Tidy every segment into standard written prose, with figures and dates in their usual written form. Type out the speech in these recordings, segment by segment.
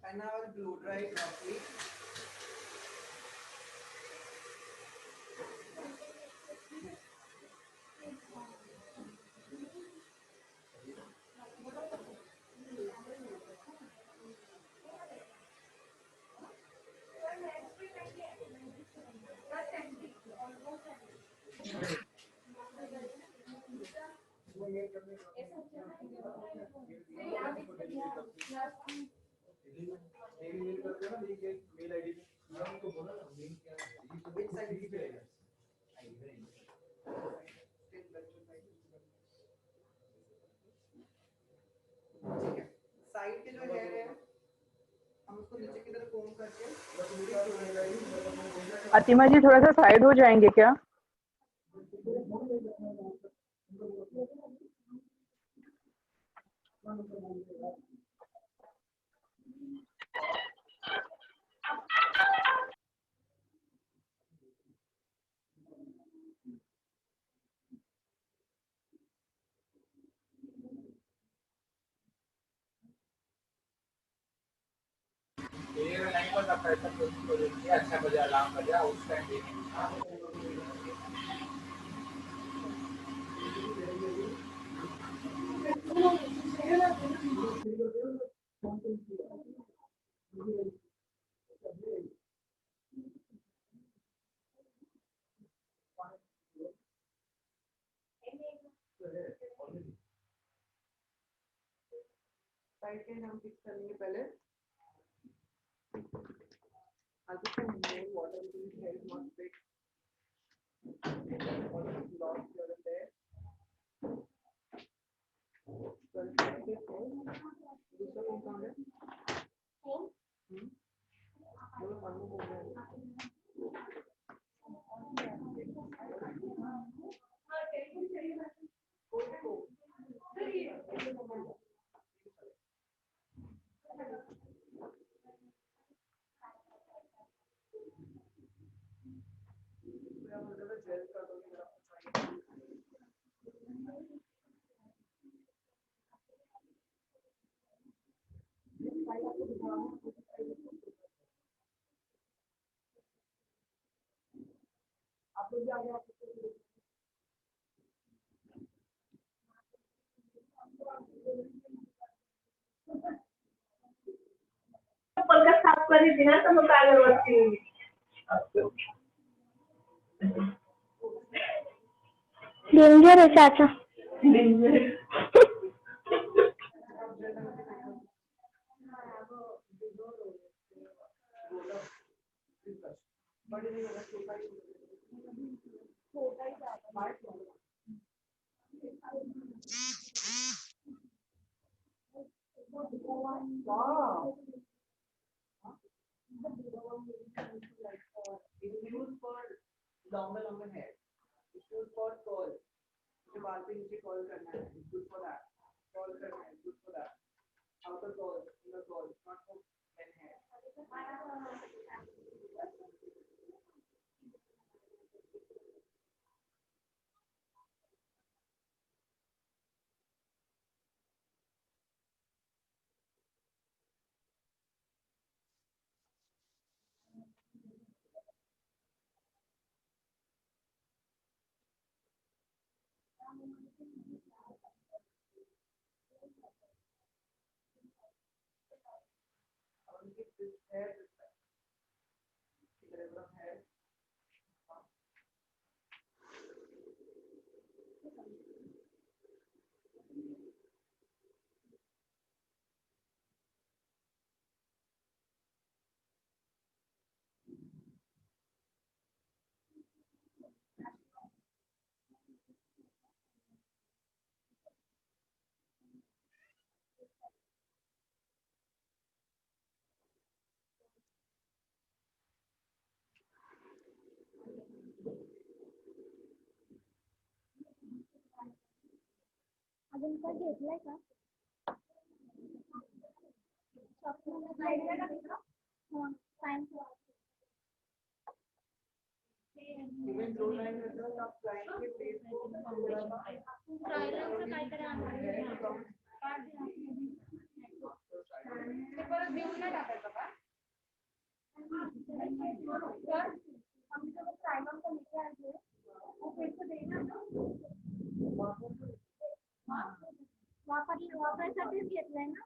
And now I'll blow dry it properly. Side के जो hair है हम उसको नीचे की तरफ कोम करके अतिमा जी थोड़ा सा साइड हो जाएंगे क्या? अच्छा बजा अलार्म बजा उस टाइम साइड के हम फिक्स करेंगे पहले I'll put some more water into his hair, not big. All of his locks here and there. So I'll take this hole. दूसरा कौन कहाँ है? बोलो पानी हो गया आप लोग भी आगे पलका साफ कर देना तो मैं काले बच्ची डेंजर है चाचा डेंजर बड़े नहीं होगा छोटा ही wow it's used for longer hair it's used for curl जो बाल पे नीचे कर्ल करना है it's good for that curl करना है good for that outer curl inner curl not for men hair this hair this hair अजून काय घेतलंय का इवन दो लाइन रहता है आप क्लाइंट के फेस को थोड़ा सा काहीतरी आणलं हम जो प्राइमर को लेके आए थे वो फिर से देना ना वापर सर्विस घेतलाय ना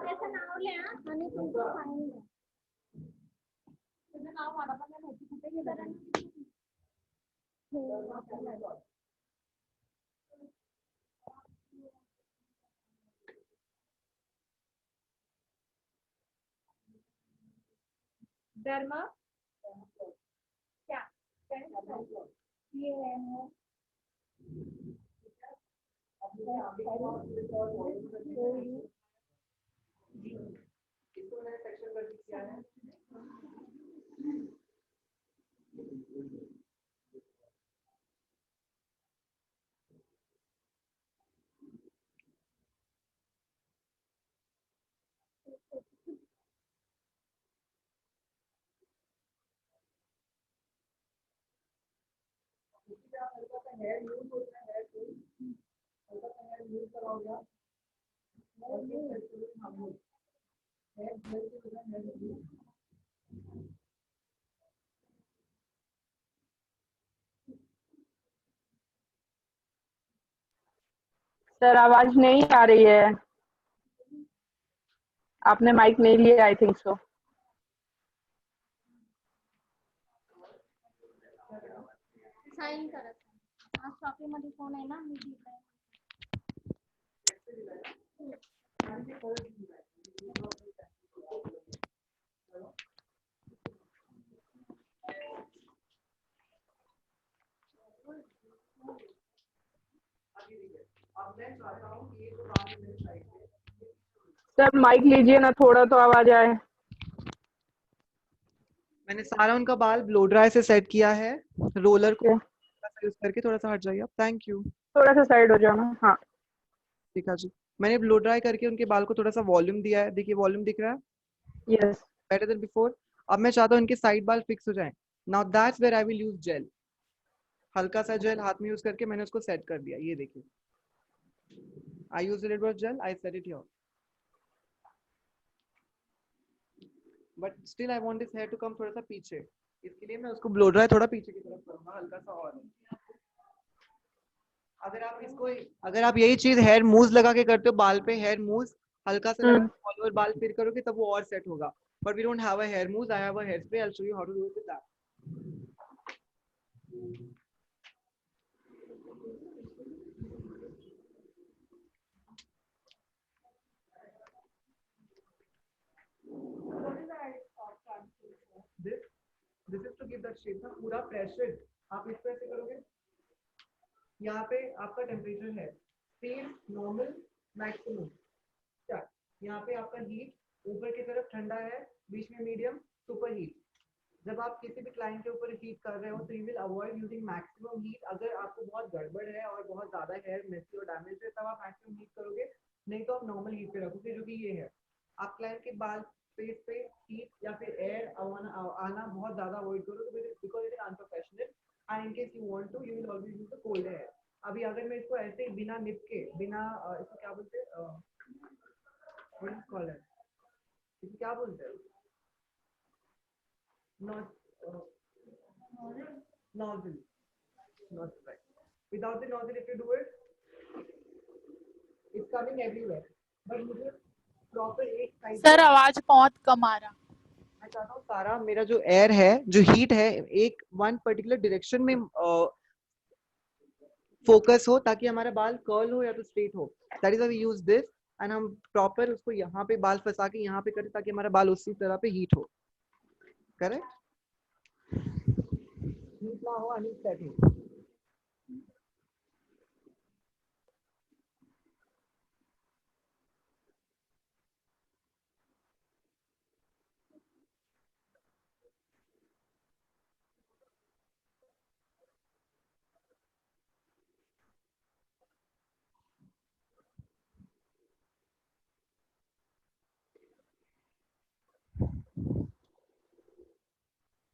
त्याचं नाव लिहा आणि तुमचं फाईन लिहा तुझं नाव मला पण नाही माहिती कुठे गेलं धर्म क्या ये है इसको मैंने सेक्शन कर दिया है। हल्का सा हेयर यूज होता है, हेयर हल्का सा हेयर यूज कराओगे आप सर आवाज नहीं आ रही है। आपने माइक नहीं लिया आई थिंक सो। साइन करा आज शॉपिंगमध्ये फोन आहे ना मी दिलाय अब मैं चाहता हूँ कि ये जो बात मेरे साइड पे सर माइक लीजिए ना, थोड़ा तो आवाज आए। मैंने सारा उनका बाल ब्लो ड्राई से सेट किया है, रोलर को यूज करके। थोड़ा सा हट जाइए आप, थैंक यू। थोड़ा सा साइड हो जाना। हाँ ठीक है जी, मैंने ब्लो ड्राई करके उनके बाल को थोड़ा सा वॉल्यूम दिया है, देखिए वॉल्यूम दिख रहा है, यस बेटर देन बिफोर। अब मैं चाहता हूँ इनके साइड बाल फिक्स हो जाएं। Now that's where I will use gel. हल्का सा जेल हाथ में यूज करके मैंने उसको सेट कर दिया, ये देखिए। I use it was gel, I set it here, but still I want this hair to come थोड़ा सा पीछे, इसके लिए मैं उसको ब्लो ड्राई थोड़ा पीछे की तरफ करूंगा, हल्का सा और। अगर आप यही चीज हेयर मूव लगा के करते हो, बाल पे हेयर मूव हल्का सा लगा के ऑल ओवर बाल फिर करोगे तब वो और सेट होगा। But we don't have a hair move, I have a hair spray, I will show you how to do it with that. This is to give that shape ना, पूरा pressure आप इस तरह से करोगे। यहाँ पे आपका टेम्परेचर है सेम, नॉर्मल, मैक्सिमम। क्या यहाँ पे आपका हीट ऊपर की तरफ ठंडा है, बीच में मीडियम, सुपर हीट। जब आप किसी भी क्लाइंट के ऊपर हीट कर रहे हो तो you will avoid using maximum heat. अगर आपको बहुत गड़बड़ है और बहुत ज्यादा हेयर मेसी और डैमेज है तब आप मैक्सिमम हीट करोगे, नहीं तो आप नॉर्मल हीट पे रखोगे, जो कि ये है। आप क्लाइंट के बाल फेस पे हीट या फिर एयर आना बहुत ज्यादा अवॉइड करो, because it is unprofessional and in case you want to you will always use the cold air. अभी अगर मैं इसको ऐसे ही बिना निप के, बिना इसको क्या बोलते हैं, इसको क्या बोलते हैं, nozzle, right? Without the nozzle, if you do it, it's coming everywhere. But मुझे proper एक साइड। सर आवाज बहुत कम आ रहा। मैं चाहता हूँ सारा मेरा जो एयर है, जो हीट है, एक वन पर्टिकुलर डायरेक्शन में फोकस हो, ताकि हमारा बाल कर्ल हो या तो स्ट्रेट हो। That is why we use this, and हम प्रॉपर उसको यहाँ पे बाल फंसा के यहाँ पे करें ताकि हमारा बाल उसी तरह पे हीट हो। करेक्ट, हीट ना हो एंड सेट हो।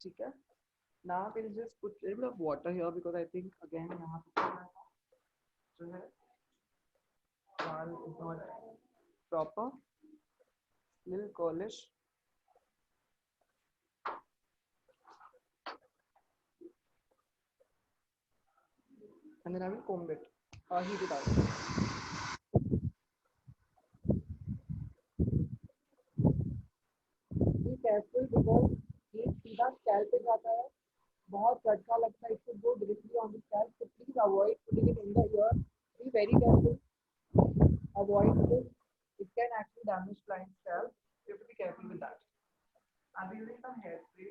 ठीक है, now we'll just put a little bit of water here because I think again यहाँ पे जो है बाल is not proper, little curlish। and then I will comb it or heat it out. Be careful because ये सीधा scalp पे जाता है, बहुत झटका लगता है, it should go directly on the scalp, so please avoid putting it in the ear. Be very careful. Avoid this. It can actually damage client scalp. You have to be careful with that. I'll be using some hairspray.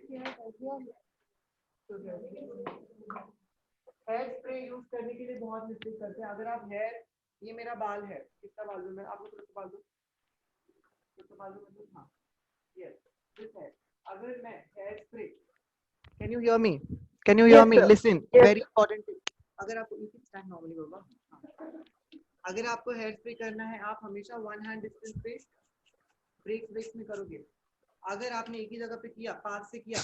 So hair spray use करने के लिए बहुत mistake करते हैं. अगर आप hair, ये मेरा बाल है, कितना बाल दूं मैं आपको, थोड़ा बाल दूं, मतलब हाँ, यस दिस है. अगर मैं hair spray, can you hear me, can you hear me, listen, very important. अगर आपको यू कैन स्टैंड नॉर्मली होगा. अगर आपको हेयर स्प्रे करना है, आप हमेशा वन हैंड डिस्टेंस पे ब्रेक्स में करोगे. अगर आपने एक ही जगह पे किया, पास से किया,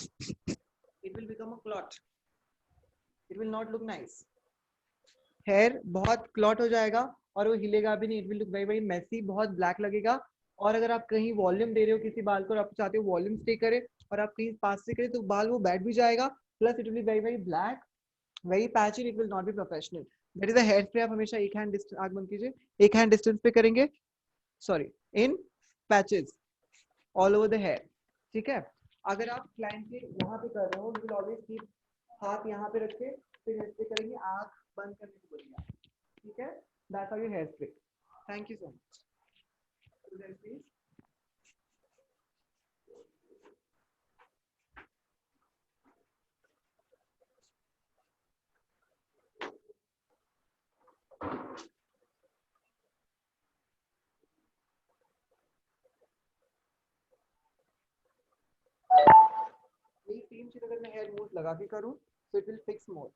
it will become a clot, it will not look nice. Hair बहुत क्लॉट हो जाएगा और वो हिलेगा भी नहीं. It will look very very messy, बहुत ब्लैक लगेगा. और अगर आप कहीं वॉल्यूम दे रहे हो किसी बाल को और आप चाहते हो वॉल्यूम स्टे करे और आप कहीं पास से करें तो बाल वो बैठ भी जाएगा, plus it will be very very black, very patchy, it will not be professional. That is the hair spray. आप हमेशा एक हैंड डिस्टेंस, आग बंद कीजिए, एक हैंड डिस्टेंस पे करेंगे, sorry, in patches all over the hair. ठीक है. अगर आप क्लाइंट के यहाँ पे कर रहे हो, यू विल ऑलवेज कीप हाथ यहाँ पे रखे, फिर हेयर स्प्रे करेंगे, आँख बंद करने को बोलिए. ठीक है. That's how your hair spray. Thank you so much. यही सेम चीज अगर मैं हेयर मूव लगा के करूं तो it will fix more.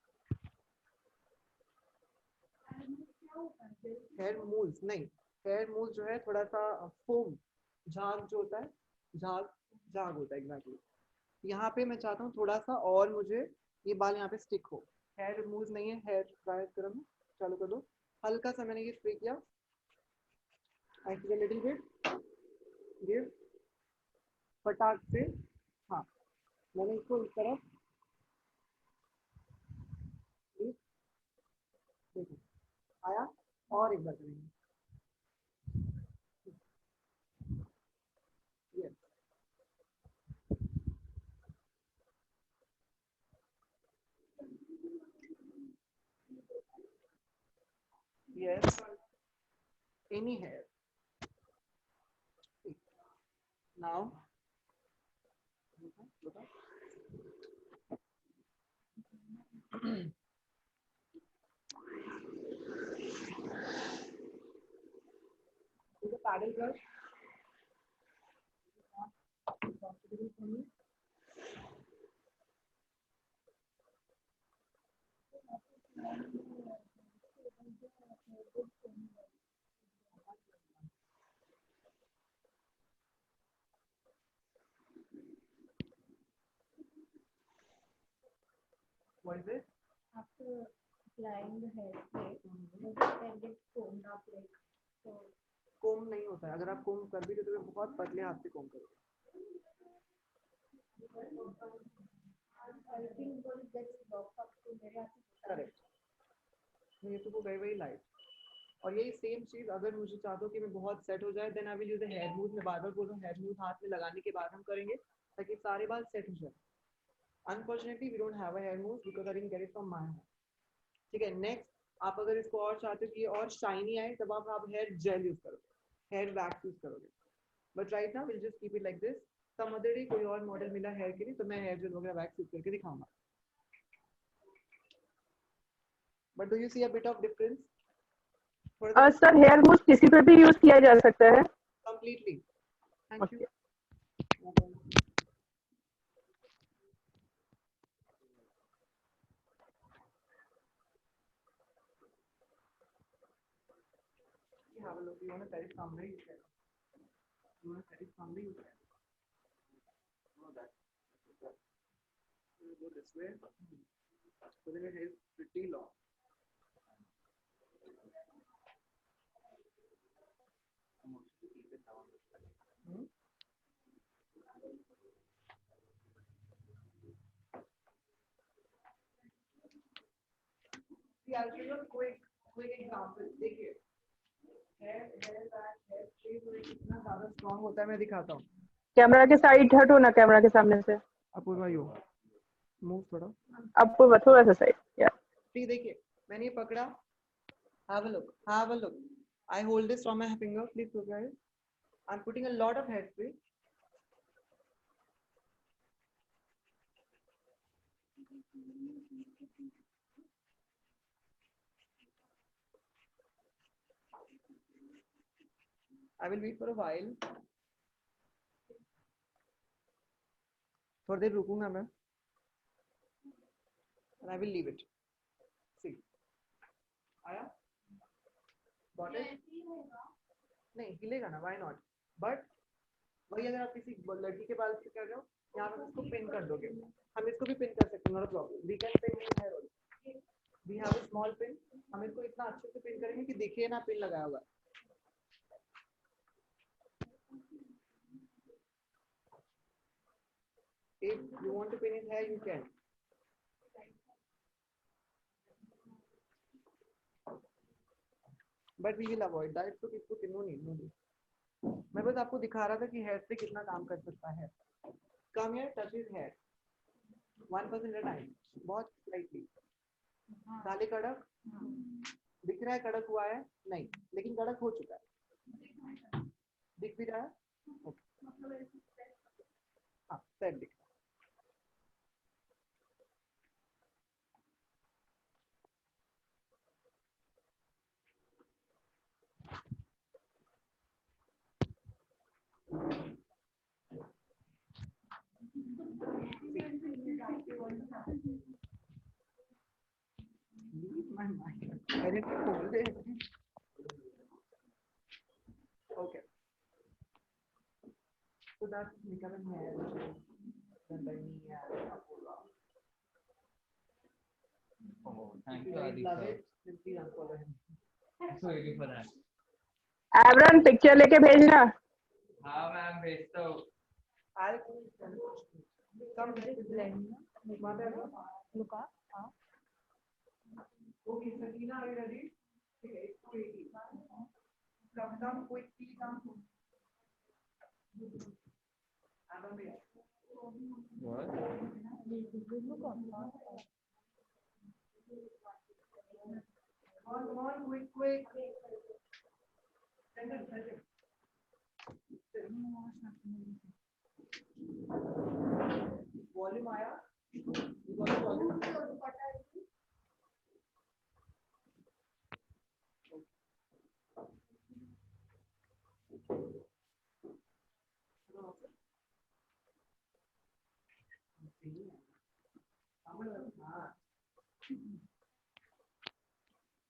Hair moves नहीं, हेयर मूव जो है थोड़ा सा फोम, झाग जो होता है, झाग होता है एग्जैक्टली. यहाँ पे मैं चाहता हूँ थोड़ा सा और मुझे ये बाल यहाँ पे स्टिक हो. हेयर मूव नहीं है. हेयर ड्राई करो, चालू कर दो. हल्का सा मैंने ये स्प्रे किया, लिटिल बिट, गिव, फटाक से. हाँ, मैंने इसको इस तरफ, देखो आया, और एक बार करेंगे. Yes, yes, any hair. Now, with a paddle brush, comfortable for me. What is it? After applying the hairspray, the hair gets combed up like so. कोम नहीं होता है. अगर आप कोम कर भी देते हो तो बहुत पतले हाथ से कोम करोगे. I think because it gets locked up to मेरे हाथ से. करेक्ट. ये तो वेरी वेरी लाइट. और यही सेम चीज अगर मुझे चाहता हूँ कि मैं बहुत सेट हो जाए, then I will use hair move. मैं बार बार बोल रहा हूँ, हेयर मूव हाथ में लगाने के बाद हम करेंगे ताकि सारे बाल सेट हो जाए. Unfortunately we don't have a hair move because I didn't get it from my hand. ठीक है. नेक्स्ट, आप अगर इसको और चाहते हो कि ये और शाइनी आए, तब आप हेयर जेल यूज करोगे, हेयर वैक्स यूज करोगे. But right now will just keep it like this. Some other day कोई और मॉडल मिला हेयर के लिए तो मैं हेयर जेल वगैरह वैक्स यूज करके दिखाऊंगा. But do you see a bit of difference? Sir hair move किसी पे भी यूज किया जा सकता है. Completely. Thank you. Have a look. You want to set it somewhere? You can. You want to set it somewhere? You can. No, that. You go this way. So then it is pretty long. See, I'll give you a quick example. देखिए, hair shape में कितना ज़्यादा strong होता है मैं दिखाता हूँ. Camera के साइड हटो ना, कैमरा के सामने से. अपूर्वा यू मूव थोड़ा. अपूर्वा थोड़ा सा साइड. या See, देखिए, मैंने ये पकड़ा. Have a look. Have a look. I hold this from my finger. Please look at it. I'm putting a lot of hairspray. I will wait for a while. थोड़ी देर रुकूंगा मैं. And I will leave it. See. आया? Got it? नहीं हिलेगा ना, why not? But वही अगर आप किसी लड़की के बाल पे कर रहे हो, यहाँ पे इसको पिन कर दोगे. हम इसको भी पिन कर सकते हैं, not a problem. We can pin his hair also. We have a small pin. हम इसको इतना अच्छे से पिन करेंगे कि दिखे ना पिन लगाया हुआ. If you want to pin his hair, you can. But we will avoid that. इसको no need. मैं बस आपको दिखा रहा था कि हेयर से कितना काम कर सकता है. Come here, touch his hair. 1% at a time. बहुत slightly. डाले कड़क. दिख रहा है कड़क हुआ है? नहीं, लेकिन कड़क हो चुका है. दिख भी रहा है? हाँ, सेट दिख रहा है. My mind. I didn't hold it. Okay. So that's becoming hair. Then by me and Apollo. Oh, thank If you you, guys Adi love sir. it, then please unfollow him. I'm so ready for that. एवरन picture लेके भेजना. हाँ ma'am भेजता हूँ. I'll come blend. Look up. Okay, Sakina, are you ready? Okay, it's 280. Come quickly, come. What? Come on, quick. Send it. Volume आया? You got the volume?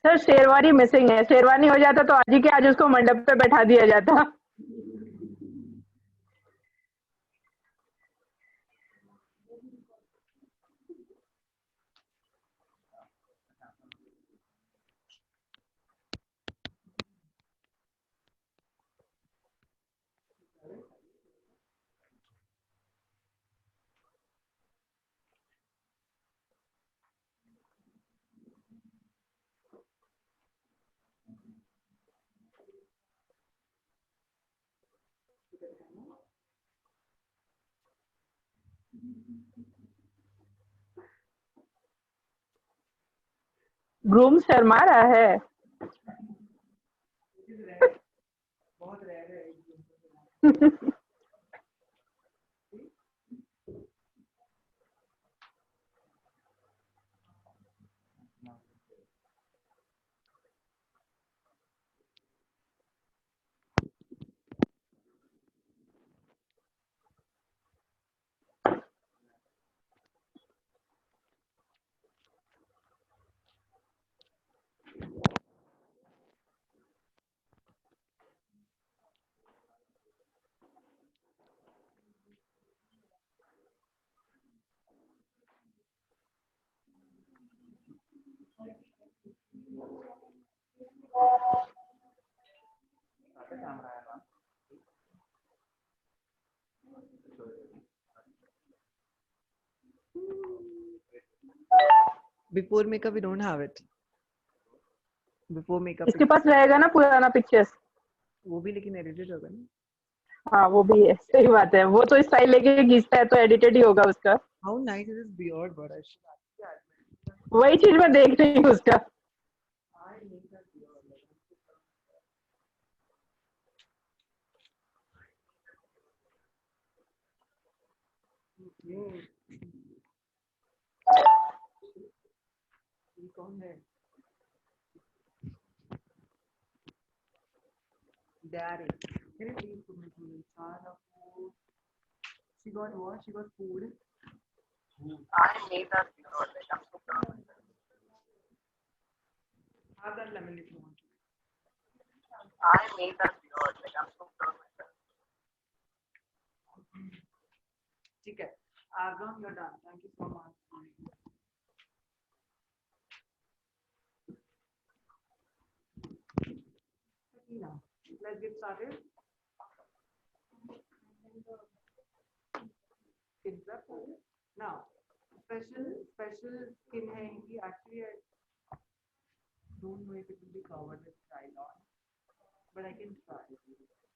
Sir sherwani missing है. शेरवानी हो जाता तो आज ही के आज उसको मंडप पे बैठा दिया जाता. ग्रूम शर्मा रहा है. बहुत रेयर है. Before makeup, we don't have it. Before makeup इसके पास रहेगा ना पुराना पिक्चर्स? वो भी लेकिन एडिटेड होगा ना. हाँ वो भी है, सही बात है, वो तो स्टाइल लेके खींचता है तो एडिटेड ही होगा उसका. How nice is this beard but I should actually वही चीज मैं देख रही हूँ उसका. I need that beard. ये कौन है? Daddy. Can you please put me through the China food? She got what? She got food. Have that lemon if you want to. ठीक है. Agam, you're done. Thank you so much. Now, let's get started. Skin prep. Now, special skin है इनकी. Actually, I don't know if it will be covered with Krylon, but I can try.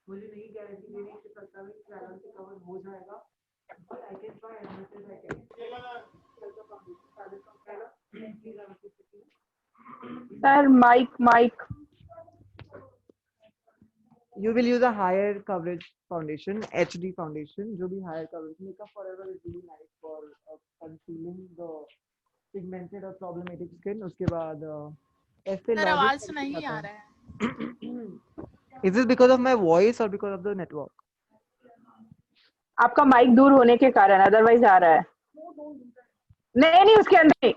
मुझे नहीं guarantee देनी कि सकता है Krylon से cover हो जाएगा, but I can try as much as I can. Sir mike. You will use a higher coverage foundation, HD foundation, जो भी higher coverage. Makeup Forever is really nice for concealing the pigmented or problematic skin. उसके बाद Estee sir Lauder आवाज करके नहीं आता आ है. रहा है. Is this because of my voice or because of the network? आपका माइक दूर होने के कारण, अदरवाइज आ रहा है. नहीं उसके अंदर नहीं.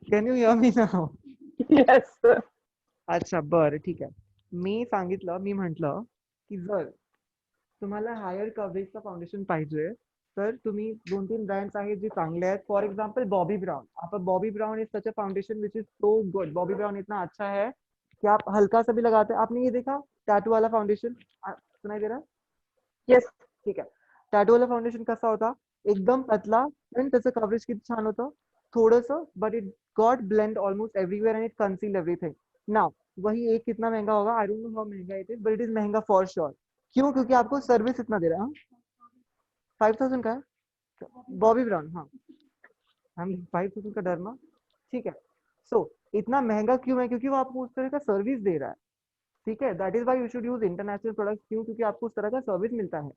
Can you hear me now? Yes. अच्छा बरं ठीक आहे. मी म्हटलं की जर तुम्हाला हायर कव्हरेजचं फाउंडेशन पाहिजे तर तुम्ही 2-3 ब्रँड्स आहेत जे चांगले आहेत. For example Bobbi Brown. आप Bobbi Brown is such a foundation which is so good. Bobbi Brown इतना अच्छा है कि आप हल्का सा भी लगाते हैं. आपने ये देखा टैटू वाला फाउंडेशन सुनाई दे रहा है? यस. ठीक आहे. टॅटू वाला फाउंडेशन कसा होता? एकदम पतला आणि त्याचं कव्हरेज किती छान होतं. थोडंसं but it got blend almost everywhere and it conceal everything. Now वही एक कितना महंगा होगा? आई डोंट नो हाउ महंगा it is but it is महंगा फॉर श्योर. क्यों? क्योंकि आपको सर्विस इतना दे रहा है. 5000 का है बॉबी ब्राउन. हाँ हम 5000 का डरमा. ठीक है. सो इतना महंगा क्यों है? क्योंकि वो आपको उस तरह का सर्विस दे रहा है. ठीक है. That is why you should use international products. क्यों? क्योंकि आपको उस तरह का सर्विस मिलता है.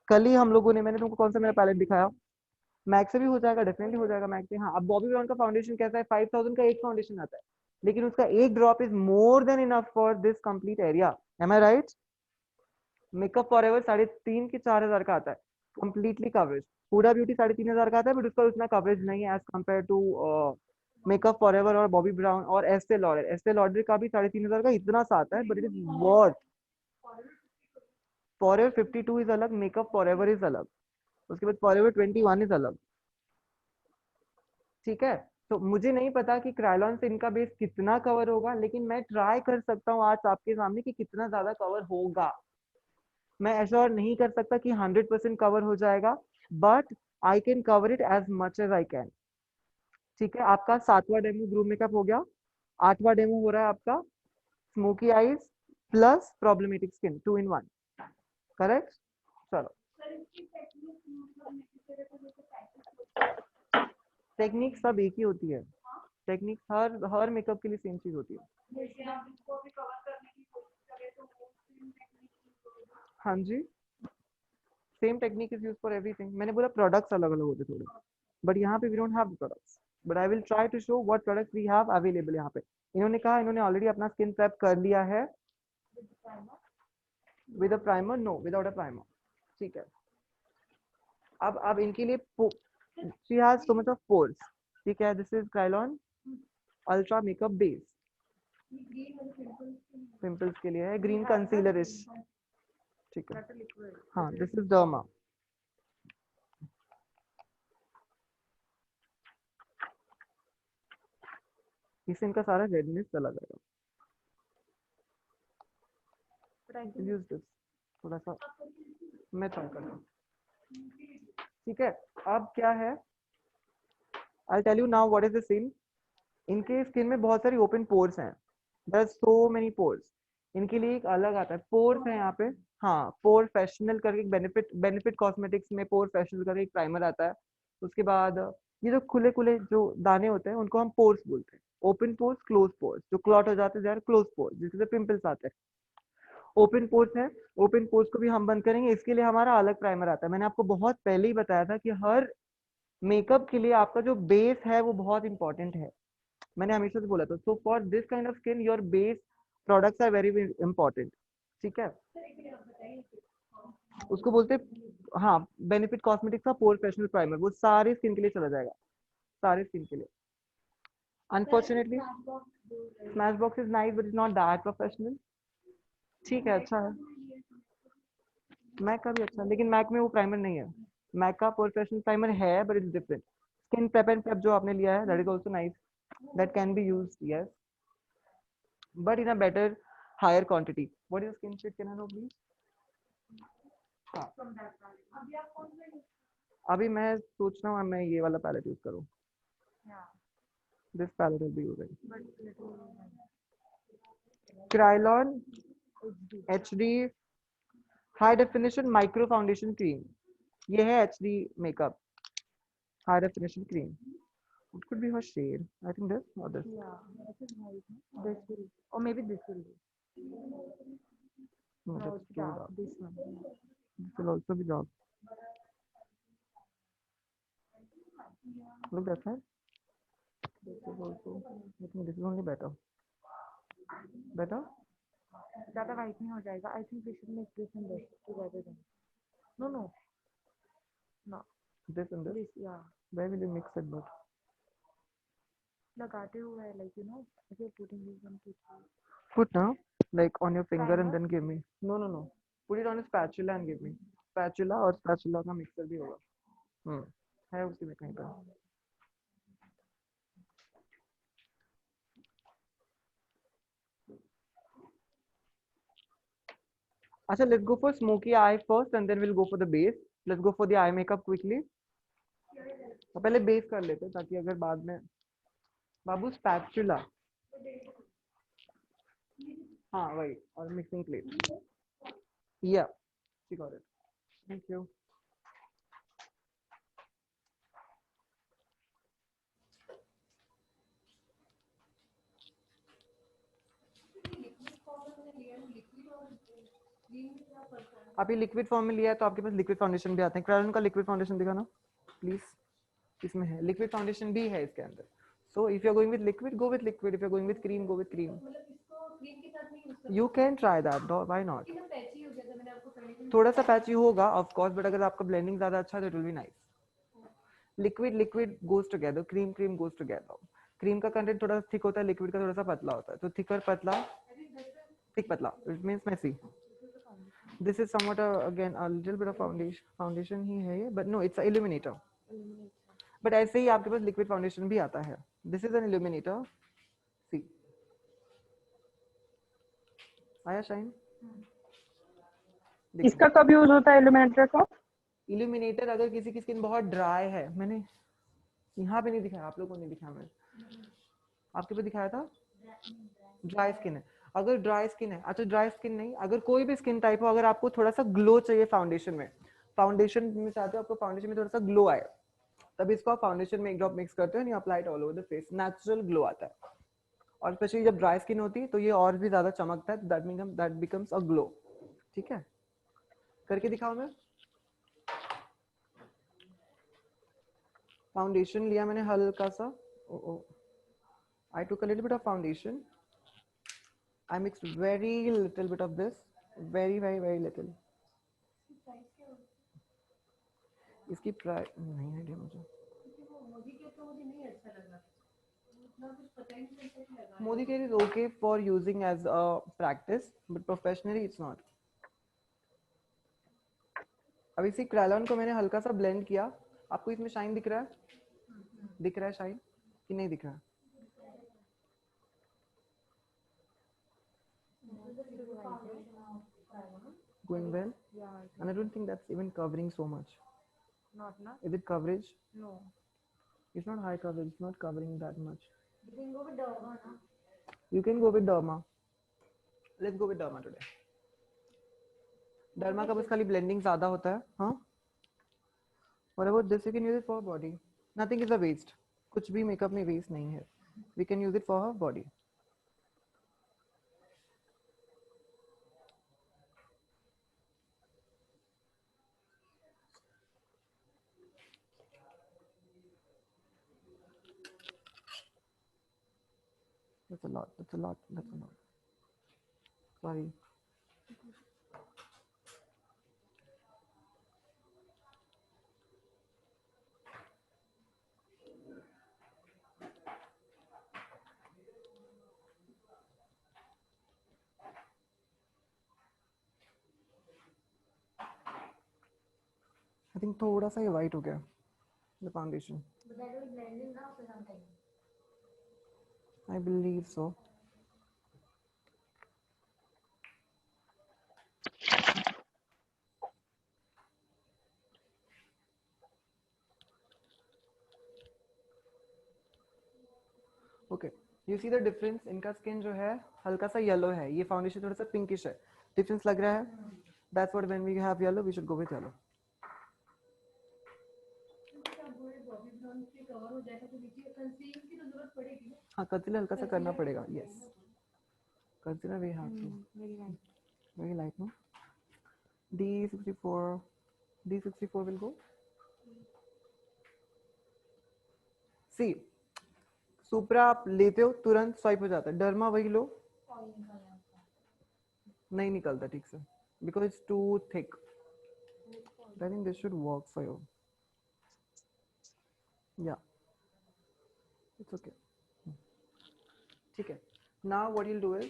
कल ही हम लोगों ने, मैंने तुमको कौन सा मेरा पैलेट दिखाया? मैक से भी हो जाएगा, डेफिनेटली हो जाएगा मैक से. हाँ. अब बॉबी ब्राउन का फाउंडेशन कैसा है? 5000 का एक फाउंडेशन आता है, लेकिन उसका एक drop is more than enough for this complete area. Am I right? Makeup forever 3,500 के 4,000 का आता है कंप्लीटली कवरेज. हुडा ब्यूटी 3,500 का आता है, बट उसका उतना कवरेज नहीं है as compare to makeup forever और बॉबी ब्राउन और एस्टे लॉडर. एस्टे लॉडर का भी 3,500 का इतना सा आता है, but it is worth. Forever 52 is अलग, मेकअप फॉरएवर इज अलग, उसके बाद फॉरएवर 21 इज अलग. ठीक है. तो मुझे नहीं पता कि क्रायलॉन से इनका बेस कितना कवर होगा, लेकिन मैं ट्राई कर सकता हूँ आज आपके सामने कि कितना ज्यादा कवर होगा. मैं एश्योर नहीं कर सकता कि 100% कवर हो जाएगा, but I can cover it as much as I can. ठीक है. आपका 7वां डेमो ग्रूम मेकअप हो गया. 8वां डेमो हो रहा है आपका smoky eyes plus problematic skin 2 in 1. Correct. चलो. टेक्निक सब एक ही होती है. टेक्निक हर मेकअप के लिए सेम चीज होती है. हाँ जी. Same technique is use for everything. मैंने बोला प्रोडक्ट्स अलग अलग होते थोड़े, बट यहाँ पे we don't have products, but I will try to show what products we have available. यहाँ पे इन्होंने कहा इन्होंने ऑलरेडी अपना स्किन प्रेप कर लिया है with a primer. No, without a primer. ठीक है. अब इनके लिए she has so much of pores. ठीक है. This is Kryolan ultra makeup base. Pimples के लिए है. Green concealer is. ठीक है. हाँ. This is derma. इससे इनका सारा रेडनेस चला जाएगा. यूज दिस थोड़ा सा मैं ट्राई कर रहा हूँ. ठीक है. अब क्या है? I tell you now what is the scene. इनके स्किन में बहुत सारी ओपन पोर्स हैं, there are so many pores. इनके लिए एक अलग आता है, पोर्स है यहाँ पे। हाँ, पोर फैशनल करके एक बेनिफिट कॉस्मेटिक्स में पोर फैशनल करके एक प्राइमर आता है। उसके बाद ये जो खुले खुले जो दाने होते हैं उनको हम पोर्स बोलते हैं। ओपन पोर्स, क्लोज पोर्स, जो क्लॉट हो जाते हैं दे आर क्लोज पोर्स, जिससे पिंपल्स आते हैं। ओपन पोर्स है, ओपन पोर्स को भी हम बंद करेंगे, इसके लिए हमारा अलग प्राइमर आता है। मैंने आपको बहुत पहले ही बताया था कि हर मेकअप के लिए आपका जो बेस है वो बहुत इंपॉर्टेंट है, मैंने हमेशा से बोला था। So for this kind of skin your base products are very important, ठीक है। उसको बोलते हैं, हाँ, बेनिफिट कॉस्मेटिक्स का पोर फ्रेशनर प्राइमर, वो सारे स्किन के लिए चला जाएगा, सारे स्किन के लिए। Unfortunately smash box is nice but is not that professional. ठीक है, अच्छा है, मैक का भी अच्छा है, लेकिन मैक में वो प्राइमर नहीं है। मैक का पोर फ्रेशनर प्राइमर है but it's different. Skin prep and prep जो आपने लिया है that is also nice, that can be used, yes, but in a better higher quantity. What is the skin shade, can I know please? हाँ, अभी मैं सोच रहा हूँ मैं ये वाला पैलेट यूज करूँ। This palette will be using Krylon HD high definition micro foundation cream. ये है HD makeup high definition cream. It could be her shade. I think this or this. Yeah, this is white. This will, or maybe this will be. No, No, that's it's too dark. dark. This one. This will also be dark. Look that side. This is also. I think this is only better. Better? ज़्यादा white नहीं हो जाएगा. I think we should make this and this together then. No, no. No. This and this. This, yeah. Where will you mix it? But लगाते हुए like you know, if you're putting this one to put now, like on your finger and Primer? then give me. No, no, no. Put it on a spatula and give me. Spatula और spatula का mixer भी होगा. है उसी में कहीं पर. अच्छा, let's go for smoky eye first and then we'll go for the base. Let's go for the eye makeup quickly. तो पहले बेस कर लेते हैं ताकि अगर बाद में बाबू स्पैचुला, हाँ वही, और मिक्सिंग प्लेट, या गॉट इट, थैंक यू। आप ये लिक्विड फॉर्म में लिया है तो आपके पास लिक्विड फाउंडेशन भी आते हैं। क्रायोन का लिक्विड फाउंडेशन दिखाना प्लीज, इसमें है लिक्विड फाउंडेशन भी है इसके अंदर। So if you are going with liquid, go with liquid, if you are going with cream, go with cream. You can try that, why not. थोड़ा सा पैची होगा ऑफ कोर्स, बट अगर आपका blending ज्यादा अच्छा है तो it will be nice. Liquid goes together, cream goes together. Cream का कंटेंट थोड़ा थिक होता है, लिक्विड का थोड़ा सा पतला होता है, तो थिकर पतला, थिक पतला, it means messy. This is somewhat again a little bit of foundation ही है ये, but no, it's a illuminator. But ऐसे ही आपके पास liquid foundation भी आता है. This is an illuminator. See. आया शाइन? इसका कब यूज होता है इल्यूमिनेटर का? इल्यूमिनेटर अगर किसी की स्किन बहुत ड्राई है, मैंने यहाँ पे नहीं दिखाया, आप लोगों को नहीं दिखाया, मैंने आपके पे दिखाया था। ड्राई स्किन है, अगर ड्राई स्किन है, अच्छा ड्राई स्किन नहीं, अगर कोई भी स्किन टाइप हो, अगर आपको थोड़ा सा ग्लो चाहिए फाउंडेशन में चाहते हो आपको फाउंडेशन में थोड़ा सा ग्लो आए, तब इसको आप फाउंडेशन में एक ड्रॉप मिक्स करते हो and you apply it all over the face, natural glow आता है। और स्पेशली जब ड्राई स्किन होती है तो ये और भी ज्यादा चमकता है, दैट बिकम्स अ ग्लो। ठीक है, करके दिखाओ। मैं फाउंडेशन लिया मैंने हल्का सा, I took a little bit of foundation. I mixed very little bit of this, very little. इसकी प्राइस नहीं आइडिया मुझे। Modi care is okay for using as a practice, but professionally it's not. अब इसी Krylon को मैंने हल्का सा blend किया। आपको इसमें शाइन दिख रहा है? दिख रहा है शाइन कि नहीं दिख रहा? Going well? Yeah. And I don't think that's even covering so much. Not na? Is it coverage? No. It's not high coverage. It's not covering that much. You can go with Derma, na? You can go with Derma. Let's go with Derma today. Derma का बस खाली blending ज़्यादा होता है, हाँ? What about this? You can use it for body. Nothing is a waste. कुछ भी makeup में waste नहीं है. We can use it for her body. That's a lot. That's a lot. That's a lot. Sorry. I think थोड़ा सा ये white हो गया. The foundation. But that will blend in now for some time. I believe so. Okay. You see the difference? इनका skin जो है हल्का सा yellow है. ये foundation थोड़ा सा pinkish है. Difference लग रहा है? That's what when we have yellow, we should go with yellow. Cover हो जाएगा तो नीचे कंसील की तो जरूरत पड़ेगी ना. हाँ concealer हल्का सा करना पड़ेगा. Yes. Concealer we have to. Very light. Very light, no? D64. D64 will go. See. सुप्रा आप लेते हो तुरंत स्वाइप हो जाता है. डर्मा वही लो. ऑयल निकालना होता नहीं निकलता ठीक से. Because it's too thick. I think this should work for you. Yeah. It's okay. ठीक है. Now what you'll do is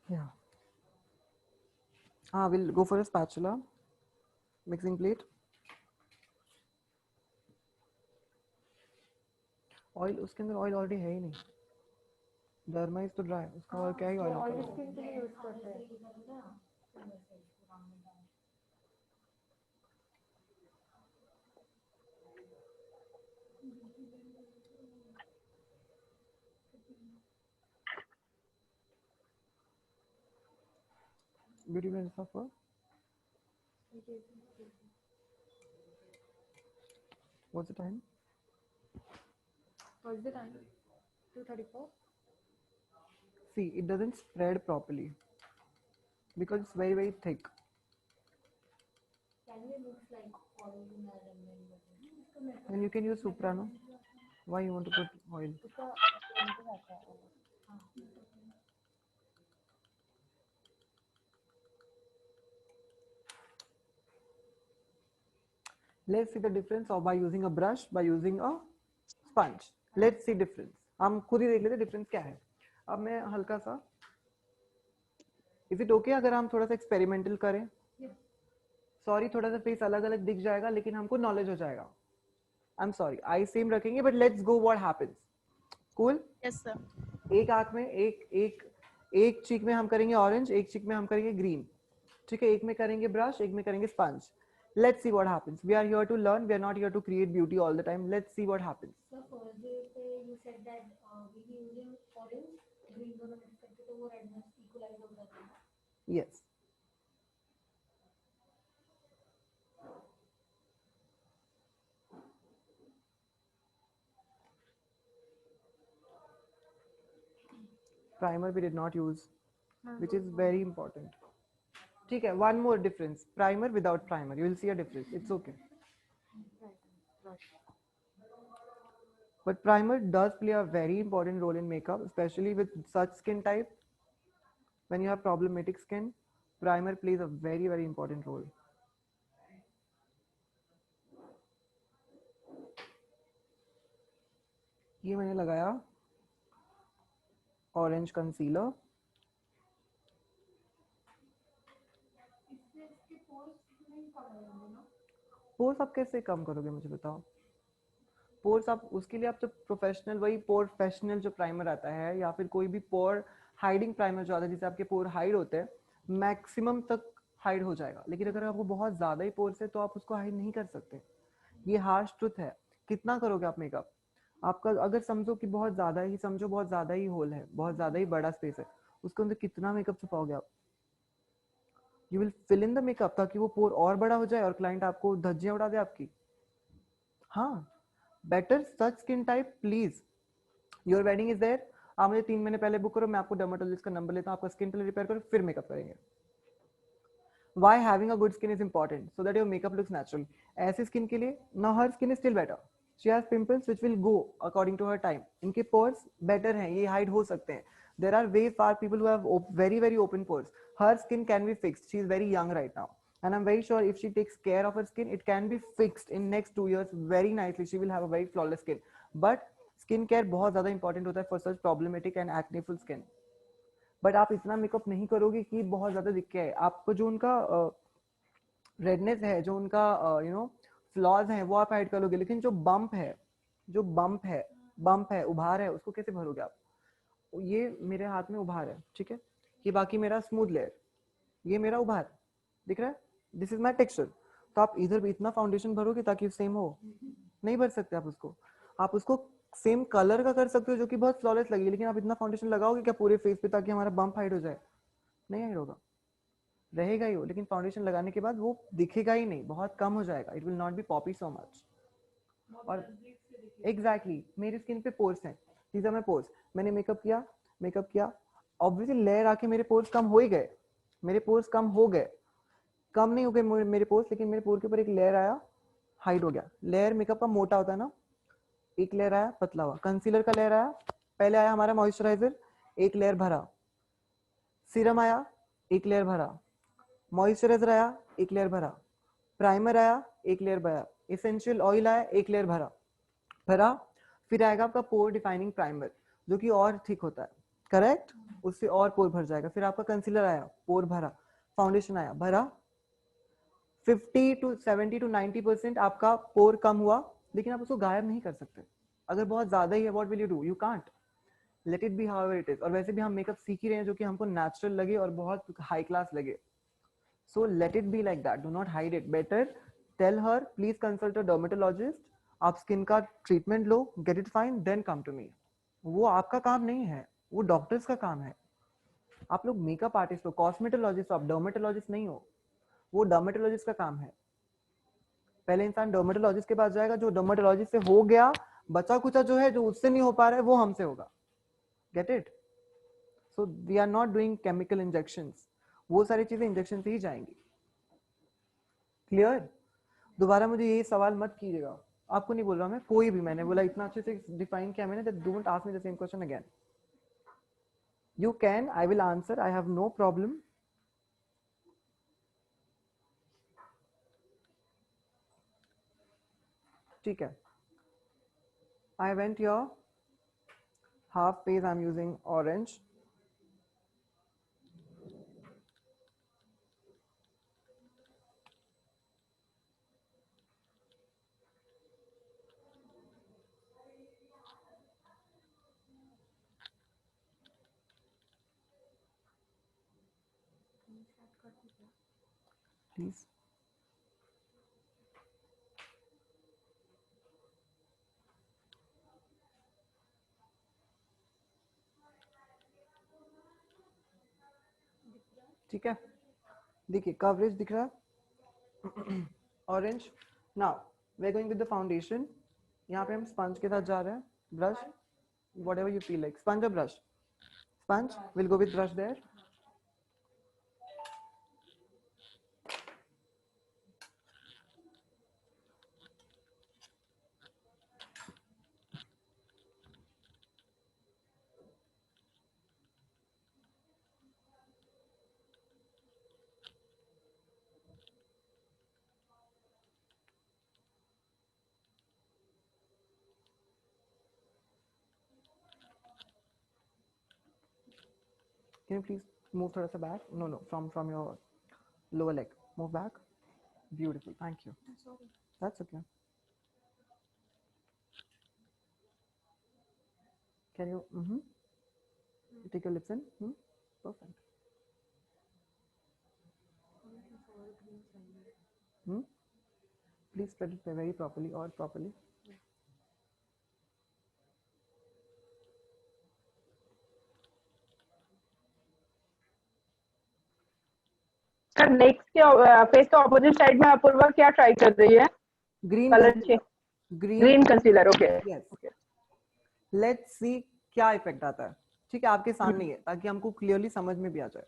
yeah. We'll go for a spatula. Mixing plate. Oil उसके अंदर oil already है ही नहीं. Derma is तो dry. उसका और क्या ही oil Oily होगा. skin के लिए use करते हैं. Beauty blend stuff for. What's the time? What's the time? 2:34. See, it doesn't spread properly because it's very, very thick. Can we mix like oil in our lemon? Then you can use Suprano. Why you want to put oil? उसका chemical आता है. Let's see the difference or by using a brush, by using a sponge. Let's see difference. हम खुद ही देख लेते difference क्या है. अब मैं हल्का सा. Is it okay अगर हम थोड़ा सा experimental करें? Sorry थोड़ा सा face अलग अलग दिख जाएगा लेकिन हमको knowledge हो जाएगा. I'm sorry. Eyes same रखेंगे but let's go what happens. Cool? Yes, sir. एक आंख में एक चीक में हम करेंगे ऑरेंज, एक चीक में हम करेंगे ग्रीन. ठीक है. एक में करेंगे ब्रश, एक में करेंगे sponge. Let's see what happens. We are here to learn. We are not here to create beauty all the time. Let's see what happens. So first day पे you said that we be using orange, green दोनों mix करके तो वो redness equalize हो जाता है. Yes. Primer we did not use, which is very important. ठीक है. One more difference. Primer without primer. You will see a difference. It's okay. But primer does play a very important role in makeup, especially with such skin type. When you have problematic skin, primer plays a very, very important role. ये मैंने लगाया orange concealer. इससे इसके pores नहीं कम होंगे ना? Pores आप कैसे कम करोगे मुझे बताओ. पोर्स आप उसके लिए आप तो प्रोफेशनल वही प्रोफेशनल जो प्राइमर आता है या फिर कोई भी पोर हाइडिंग प्राइमर जो आता है जिससे आपके पोर हाइड होते हैं मैक्सिमम तक हाइड हो जाएगा, लेकिन अगर आपको बहुत ज्यादा ही पोर्स है तो आप उसको हाइड नहीं कर सकते। ये हार्श ट्रुथ है। कितना करोगे आप मेकअप? आपका अगर समझो कि बहुत ज्यादा ही, समझो बहुत ज्यादा ही होल है, बहुत ज्यादा ही बड़ा स्पेस है, उसके अंदर कितना मेकअप छुपाओगे आप? You will fill in the makeup ताकि वो पोर और बड़ा हो जाए और क्लाइंट आपको धज्जियां उड़ा दे आपकी। हाँ, better such skin type please. Your wedding is there, आप मुझे 3 महीने पहले बुक करो, मैं आपको डर्मेटोलॉजिस्ट का नंबर लेता हूँ, आपका स्किन पहले रिपेयर करो फिर मेकअप करेंगे। Why having a good skin is important? So that your makeup looks natural. ऐसे स्किन के लिए, now her skin is still better. She has pimples which will go according to her time. इनके pores better हैं, ये hide हो सकते हैं. There are way far people who have very very open pores. Her skin can be fixed. She is very young right now, and I'm very sure if she takes care of her skin, it can be fixed in next 2 years very nicely. She will have a very flawless skin. But skin care बहुत ज़्यादा important होता है for such problematic and acneful skin. But आप इतना makeup नहीं करोगे कि बहुत ज्यादा दिखे है आपको। जो उनका रेडनेस है, जो उनका यू नो फ्लॉज है, वो आप हाइड कर लोगे, लेकिन जो बम्प है, जो बम्प है, उभार है, उसको कैसे भरोगे आप? ये मेरे हाथ में उभार है, ठीक है, ये बाकी मेरा स्मूथ लेयर, ये मेरा उभार दिख रहा है, दिस इज माई टेक्सचर। तो आप इधर भी इतना फाउंडेशन भरोगे ताकि सेम हो? नहीं भर सकते आप उसको। आप उसको सेम कलर का कर सकते हो जो कि बहुत फ्लॉलेस लगेगी, लेकिन आप इतना फाउंडेशन लगाओगे क्या पूरे फेस पे ताकि हमारा बम्प हाइड हो जाए? नहीं हाइड होगा, रहेगा ही वो, लेकिन फाउंडेशन लगाने के बाद वो दिखेगा ही नहीं, बहुत कम हो जाएगा। It will not B Poppy so much. और एग्जैक्टली मेरी स्किन पे पोर्स हैं, these are my पोर्स। मैंने मेकअप किया, ऑब्वियसली लेयर आके मेरे पोर्स कम हो ही गए, मेरे पोर्स कम हो गए, कम नहीं हो गए मेरे पोर्स, लेकिन मेरे पोर के ऊपर एक लेयर आया, हाइड हो गया। लेयर मेकअप का मोटा होता है ना, एक लेयर आया पतला हुआ, कंसीलर का लेयर आया, पहले आया हमारा मॉइस्चराइजर, एक लेयर भरा, सीरम आया, एक लेयर भरा, मॉइस्चराइजर आया, एक लेयर भरा, प्राइमर आया, एक लेयर भरा, एसेंशियल ऑयल आया, एक लेयर भरा, फिर आएगा आपका पोर डिफाइनिंग प्राइमर जो कि और थिक होता है, करेक्ट, उससे और पोर भर जाएगा। फिर आपका कंसीलर आया, पोर भरा, फाउंडेशन आया, भरा, 50 to 70 to 90% आपका पोर कम हुआ, लेकिन आप उसको गायब नहीं कर सकते। अगर बहुत ज्यादा ही है, what will you do? You can't, late it B however it is. और वैसे भी हम मेकअप सीख ही रहे हैं जो कि हमको नेचुरल लगे और बहुत हाई क्लास लगे, so let it be like that, do not hide it. Better tell her please consult a dermatologist, आप स्किन का ट्रीटमेंट लो, get it fine, then come to me. वो आपका काम नहीं है, वो डॉक्टर्स का काम है। आप लोग मेकअप आर्टिस्ट हो, कॉस्मेटोलॉजिस्ट हो, आप डर्मेटोलॉजिस्ट नहीं हो, वो डर्मेटोलॉजिस्ट का काम है। पहले इंसान डर्मेटोलॉजिस्ट के पास जाएगा, जो डर्मेटोलॉजिस्ट से हो गया, बचा कुचा जो है, जो उससे नहीं हो पा रहा है, वो हमसे होगा। Get it? So we are not doing chemical injections, वो सारी चीजें इंजेक्शन से ही जाएंगी। क्लियर? दोबारा मुझे ये सवाल मत कीजिएगा, आपको नहीं बोल रहा मैं, कोई भी, मैंने बोला इतना अच्छे से डिफाइन किया मैंने, that don't ask me the same question again. You can, I will answer, I have no problem. ठीक है, I went here, half face I'm using orange, please. ठीक है, देखिए कवरेज दिख रहा है, orange. Now we are going with the foundation. यहाँ पे हम स्पंज के साथ जा रहे हैं, brush, whatever you feel like, sponge or brush? Sponge, we'll go with brush there. Can you please move thoda sa back? No, from your lower leg. Move back. Beautiful. Thank you. Sorry. That's okay. Can you take your lips in? Perfect. Please spread it very properly or properly. Sir next के face के opposite side में अपूर्वा क्या try कर रही है? Green colour concealer. Green concealer. Okay. Yes. Let's see क्या effect आता है. ठीक है, आपके सामने ही है ताकि हमको क्लियरली समझ में भी आ जाए.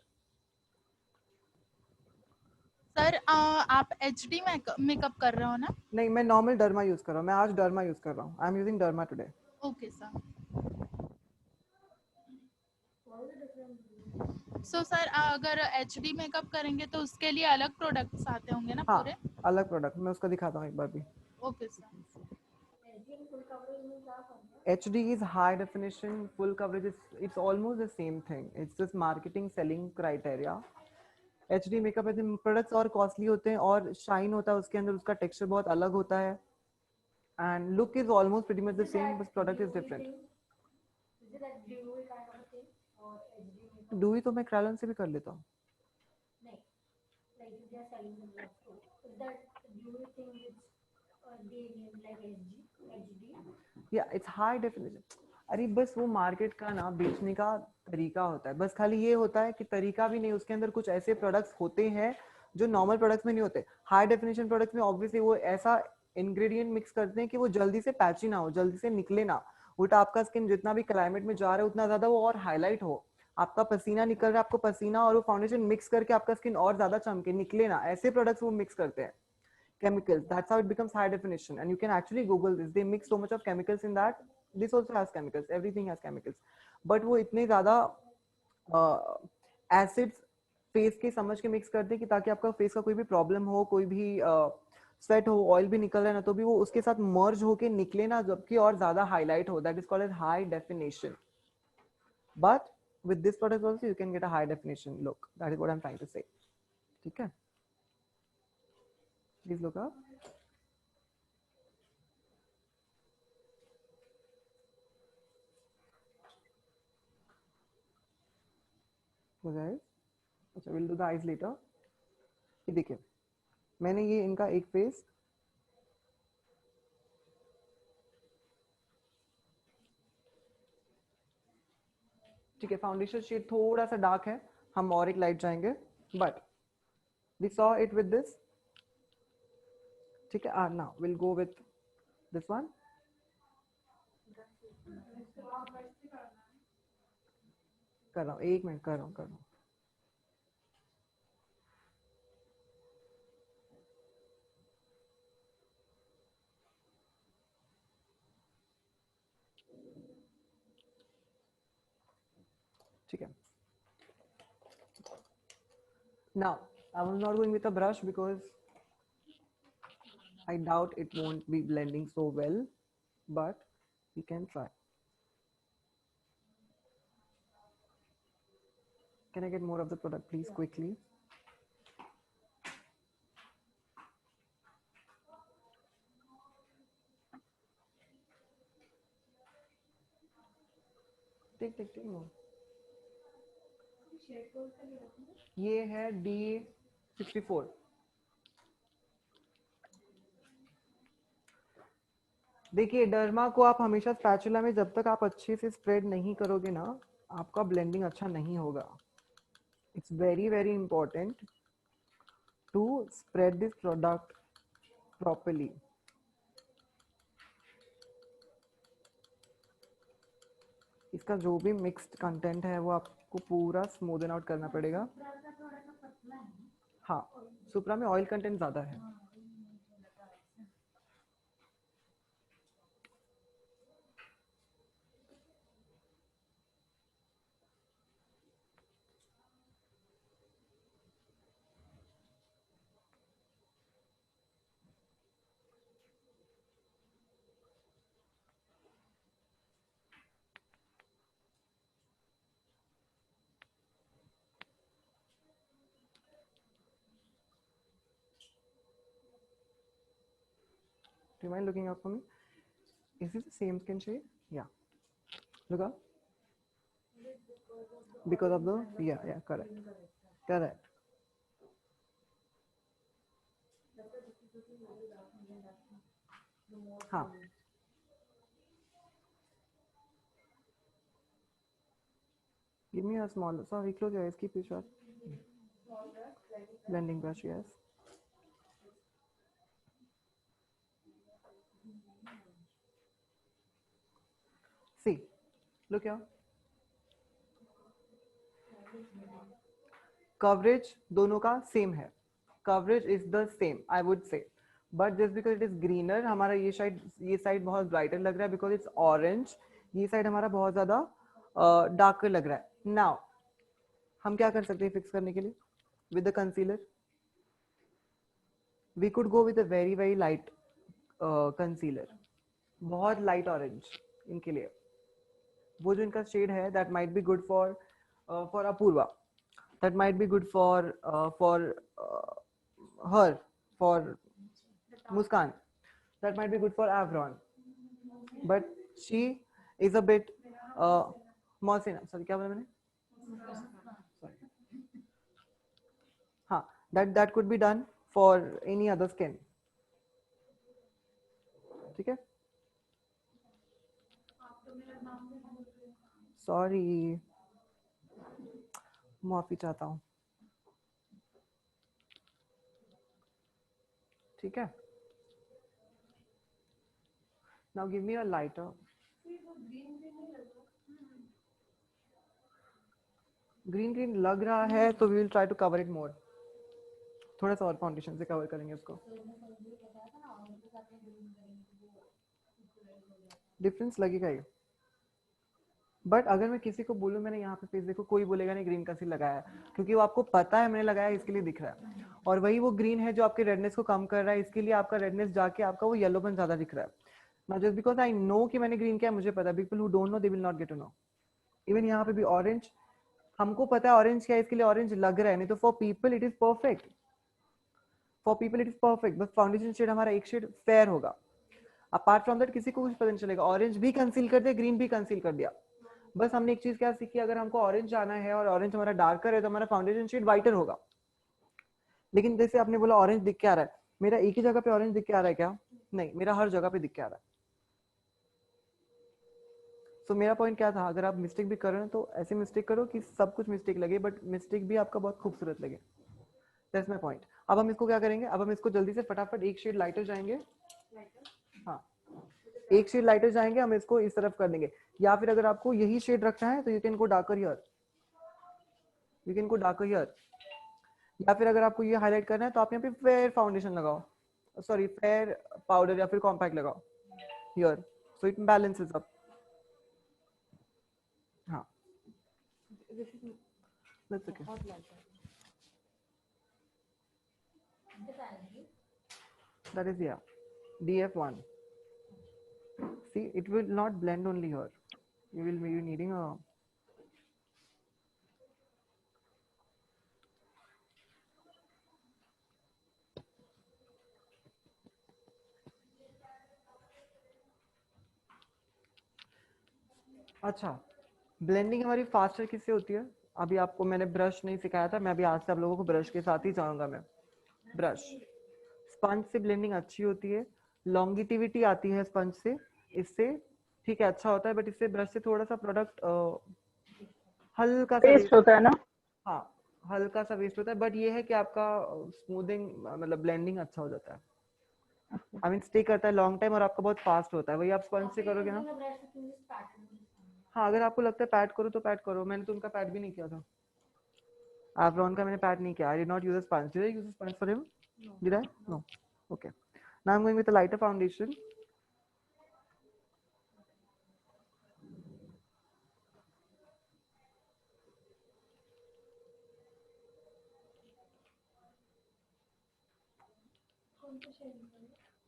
सर आप HD मेकअप कर रहे हो ना? नहीं, मैं नॉर्मल डर्मा यूज कर रहा हूँ. मैं आज डर्मा यूज कर रहा हूँ. I am using derma today. Okay sir. So sir अगर HD मेकअप करेंगे तो उसके लिए अलग प्रोडक्ट्स आते होंगे ना हाँ, पूरे? अलग प्रोडक्ट मैं उसका दिखाता हूँ एक बार भी. Okay sir. HD is high definition, full coverage is it's almost the same thing. It's just marketing selling criteria. HD makeup ऐसे products और costly होते हैं और shine होता है उसके अंदर, उसका texture बहुत अलग होता है and look is almost pretty much the same, but product is different. Is it like dewy kind of a thing or HD makeup? Dewy तो मैं Kryolan से भी कर लेता हूँ. No, like if they are selling the love too. Is that dewy thing which they name like HD? Yeah, it's high definition. अरे बस वो मार्केट का ना बेचने का तरीका होता है. बस खाली ये होता है कि तरीका भी नहीं, उसके अंदर कुछ ऐसे प्रोडक्ट्स होते हैं जो नॉर्मल प्रोडक्ट्स में नहीं होते. हाई डेफिनेशन प्रोडक्ट्स में ऑब्वियसली वो ऐसा इंग्रेडिएंट मिक्स करते हैं कि वो जल्दी से पैची ना हो, जल्दी से निकले ना. उल्टा आपका स्किन जितना भी क्लाइमेट में जा रहा है उतना ज्यादा वो और हाईलाइट हो. आपका पसीना निकल रहा है, आपको पसीना और वो फाउंडेशन मिक्स करके आपका स्किन और ज्यादा चमके, निकले ना. ऐसे प्रोडक्ट्स वो मिक्स करते हैं. Chemicals, that's how it becomes high definition, and you can actually Google this. They mix so much of chemicals in that. This also has chemicals. Everything has chemicals, but वो इतने ज़्यादा acids face के समझ के mix करते हैं कि ताकि आपका फेस का कोई भी प्रॉब्लम हो, कोई भी स्वेट हो, ऑयल भी निकल रहा है ना, तो भी वो उसके साथ मर्ज होके निकले ना, जबकि और ज़्यादा हाईलाइट हो. That is called as high definition. But with this product also you can get a high definition look. That is what I'm trying to say. ठीक है? Please look up. So guys, अच्छा we'll do the eyes later. ये देखिए, मैंने ये इनका एक face ठीक है. फाउंडेशन शेड थोड़ा सा डार्क है, हम और एक लाइट जाएंगे, but we saw it with this. ठीक है. now we'll go with this one. कर रहा हूँ, एक मिनट कर रहा हूँ. ठीक है. Now I was not going with a brush because I doubt it won't be blending so well, but we can try. Can I get more of the product, please, quickly? take more. ये है D64. देखिए, derma को आप हमेशा spatula में जब तक आप अच्छे से स्प्रेड नहीं करोगे ना, आपका ब्लेंडिंग अच्छा नहीं होगा. It's very very important to spread this product properly. इसका जो भी मिक्स्ड कंटेंट है वो आपको पूरा स्मूदन आउट करना पड़ेगा. हाँ, सुप्रा में ऑयल कंटेंट ज्यादा है. Do you mind looking up for me? Is it the same skin shade? Yeah. Look up. Because of the, yeah, correct. हाँ give me a small, sorry, close your eyes, keep it shut. Blending brush, yes. See, look here. Coverage दोनों का same है. Coverage is the same, I would say. But just because it is greener, हमारा ये side बहुत brighter लग रहा है because it's orange. ये side हमारा बहुत ज़्यादा darker लग रहा है. Now, हम क्या कर सकते हैं fix करने के लिए? With the concealer, we could go with a very very light concealer. बहुत light orange इनके लिए. वो जो इनका shade है, that might be good for Apurva. That might be good for her, for Muskan. That might be good for Avron. But she is a bit Mohsina. Sorry, क्या बोला मैंने? Sorry. हाँ, that could be done for any other skin. ठीक है? Sorry. माफी चाहता हूँ. ठीक है? Now give me a lighter. Green लग रहा है तो we will try to cover it more. थोड़ा सा और फाउंडेशन से कवर करेंगे उसको. डिफरेंस लगेगा ही. बट अगर मैं किसी को बोलूं मैंने यहाँ पे फेस देखो, कोई बोलेगा नहीं ग्रीन कंसीलर लगाया है, क्योंकि वो आपको पता है मैंने लगाया इसके लिए दिख रहा है. और वही वो ग्रीन है जो आपके रेडनेस को कम कर रहा है, इसके लिए आपका रेडनेस जाके आपका वो येलोपन ज्यादा दिख रहा है. Now just because I know कि मैंने ग्रीन किया मुझे पता है. People who don't know they will not get to know. Even यहाँ पे भी ऑरेंज, हमको पता है ऑरेंज क्या है, इसके लिए ऑरेंज लग रहा है. नहीं तो for people it is perfect. For people it is perfect. बस फाउंडेशन शेड हमारा एक शेड फेयर होगा. अपार्ट फ्रॉम दैट किसी को कुछ पता नहीं चलेगा. ऑरेंज भी कंसील कर दिया, ग्रीन भी कंसील कर दिया. बस हमने एक चीज क्या सीखी, अगर हमको ऑरेंज जाना है और ऑरेंज हमारा डार्कर है तो हमारा फाउंडेशन शेड वाइटर होगा. लेकिन जैसे आपने बोला ऑरेंज दिख के आ रहा है, मेरा एक ही जगह पे ऑरेंज दिख के आ रहा है क्या? नहीं, मेरा हर जगह पे दिख के आ रहा है. तो मेरा पॉइंट क्या था, अगर आप मिस्टेक भी कर रहे हो तो ऐसे मिस्टेक करो कि सब कुछ मिस्टेक लगे बट मिस्टेक भी आपका बहुत खूबसूरत लगे. That's my point. अब हम इसको क्या करेंगे, अब हम इसको जल्दी से फटाफट एक शेड लाइटर जाएंगे. हाँ, एक शेड लाइटर जाएंगे, हम इसको इस तरफ कर देंगे. या फिर अगर आपको यही शेड रखना है तो you can go darker here, you can go darker here. या फिर अगर आपको ये हाईलाइट करना है तो आप यहाँ पे फेयर फाउंडेशन लगाओ, सॉरी फेयर पाउडर या फिर कॉम्पैक्ट लगाओ here, so it balances up. हाँ, that's okay. That is yeah, DF1. See, it will not blend only here. You will be needing a. अच्छा, ब्लेंडिंग हमारी फास्टर किससे होती है? अभी आपको मैंने ब्रश नहीं सिखाया था, मैं अभी आज से आप लोगों को ब्रश के साथ ही जाऊंगा. मैं ब्रश, स्पंज से ब्लेंडिंग अच्छी होती है, लॉन्गिटिविटी आती है स्पंज से, इससे ठीक है अच्छा होता है. बट इससे ब्रश से थोड़ा सा प्रोडक्ट हल्का सा वेस्ट होता है ना. हाँ, हल्का सा वेस्ट होता है. बट ये है कि आपका स्मूथिंग मतलब ब्लेंडिंग अच्छा हो जाता है. आई मीन स्टे करता है लॉन्ग टाइम और आपका बहुत फास्ट होता है. वही आप स्पंज से करोगे ना. हाँ, अगर आपको लगता है पैड करो तो पैड करो. मैंने तो उनका पैड भी नहीं किया था. Avron का मैंने पैड नहीं किया. I did not use a sponge. Did I use a sponge for him? No. Did I? No. Okay. Now I'm going with a lighter foundation.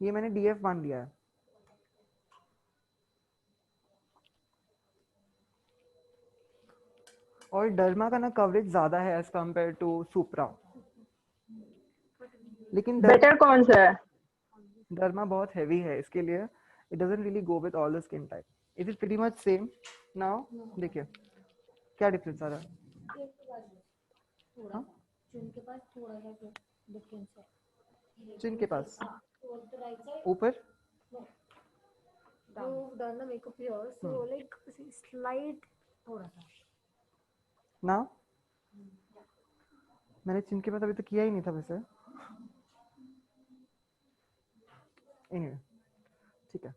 ये मैंने DF1 लिया है. और डर्मा का ना कवरेज ज्यादा है एज कम्पेयर टू सुप्रा. लेकिन बेटर कौन सा है? डर्मा बहुत हैवी है, इसके लिए it doesn't really go with all the skin type. It is pretty much same. Now देखिए क्या डिफरेंस आ रहा है. हाँ? चिन के पास थोड़ा सा डिफरेंस है. चिन के पास ऊपर you've done the makeup here, so like slight थोड़ा सा. ना मैंने चिन के पास अभी तक किया ही नहीं था वैसे. एनीवे ठीक है.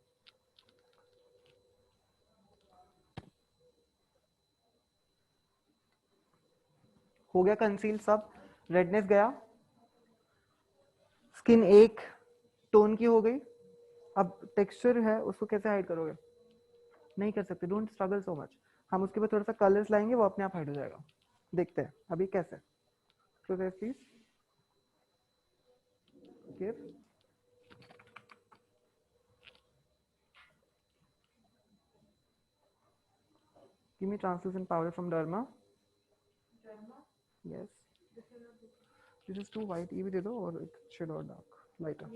हो गया कंसील सब. रेडनेस गया. स्किन एक टोन की हो गई. अब टेक्सचर है उसको कैसे हाइड करोगे? नहीं कर सकते. Don't struggle so much. हम उसके बाद थोड़ा सा कलर्स लाएंगे वो अपने आप हाइड हो जाएगा. देखते हैं अभी कैसे. So there please. Give. Give me translucent powder from Derma. Yes. This is too white. ये भी दे दो और एक shade और dark, lighter.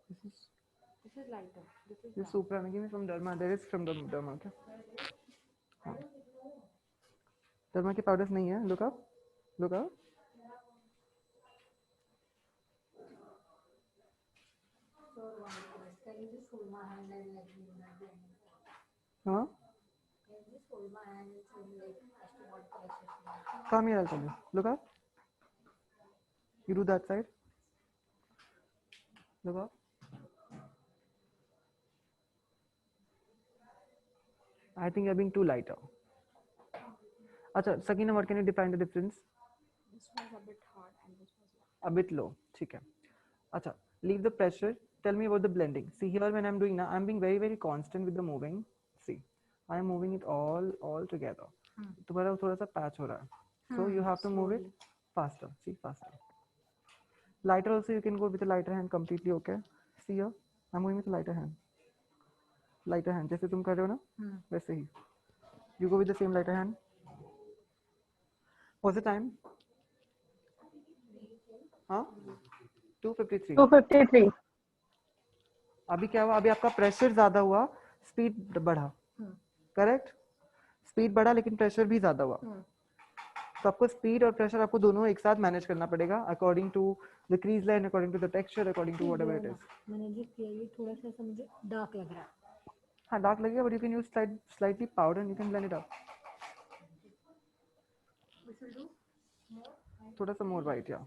This is lighter. This is Supra. Give me from Derma. There is from Derma. Okay. हाँ. Derma के powders नहीं है. Look up. Look up. So can you just hold my hand and let me blend? हाँ. Can you just hold my hand and tell me like as to what color? Come here. I'll tell you. Look up. You do that side. Look up. I think you're being too lighter. अच्छा, Sakina, what can you define the difference? This was a bit hard and this was A bit low. ठीक है. अच्छा, leave the pressure. Tell me about the blending. See here when I'm doing now, I'm being very very constant with the moving. See, I am moving it all together. तुम्हारा थोड़ा सा patch हो रहा है. So you have to move it faster. See, faster. Lighter also you can go with the lighter hand completely okay. See here, I'm moving with the lighter hand. Lighter hand, जैसे तुम कर रहे हो ना, वैसे ही. You go with the same lighter hand. What's the time? हाँ? 2:53. 2:53. अभी क्या हुआ? अभी आपका प्रेशर ज्यादा हुआ, स्पीड बढ़ा. करेक्ट? स्पीड बढ़ा लेकिन प्रेशर भी ज्यादा हुआ. तो आपको स्पीड और प्रेशर आपको दोनों एक साथ मैनेज करना पड़ेगा according to the crease line, according to the texture, according to whatever it is. मैंने जो किया ये थोड़ा सा ऐसा मुझे डार्क लग रहा है. हाँ, डार्क लगेगा but you can use slightly powder and you can blend it up. थोड़ा सा मोर वाइट या.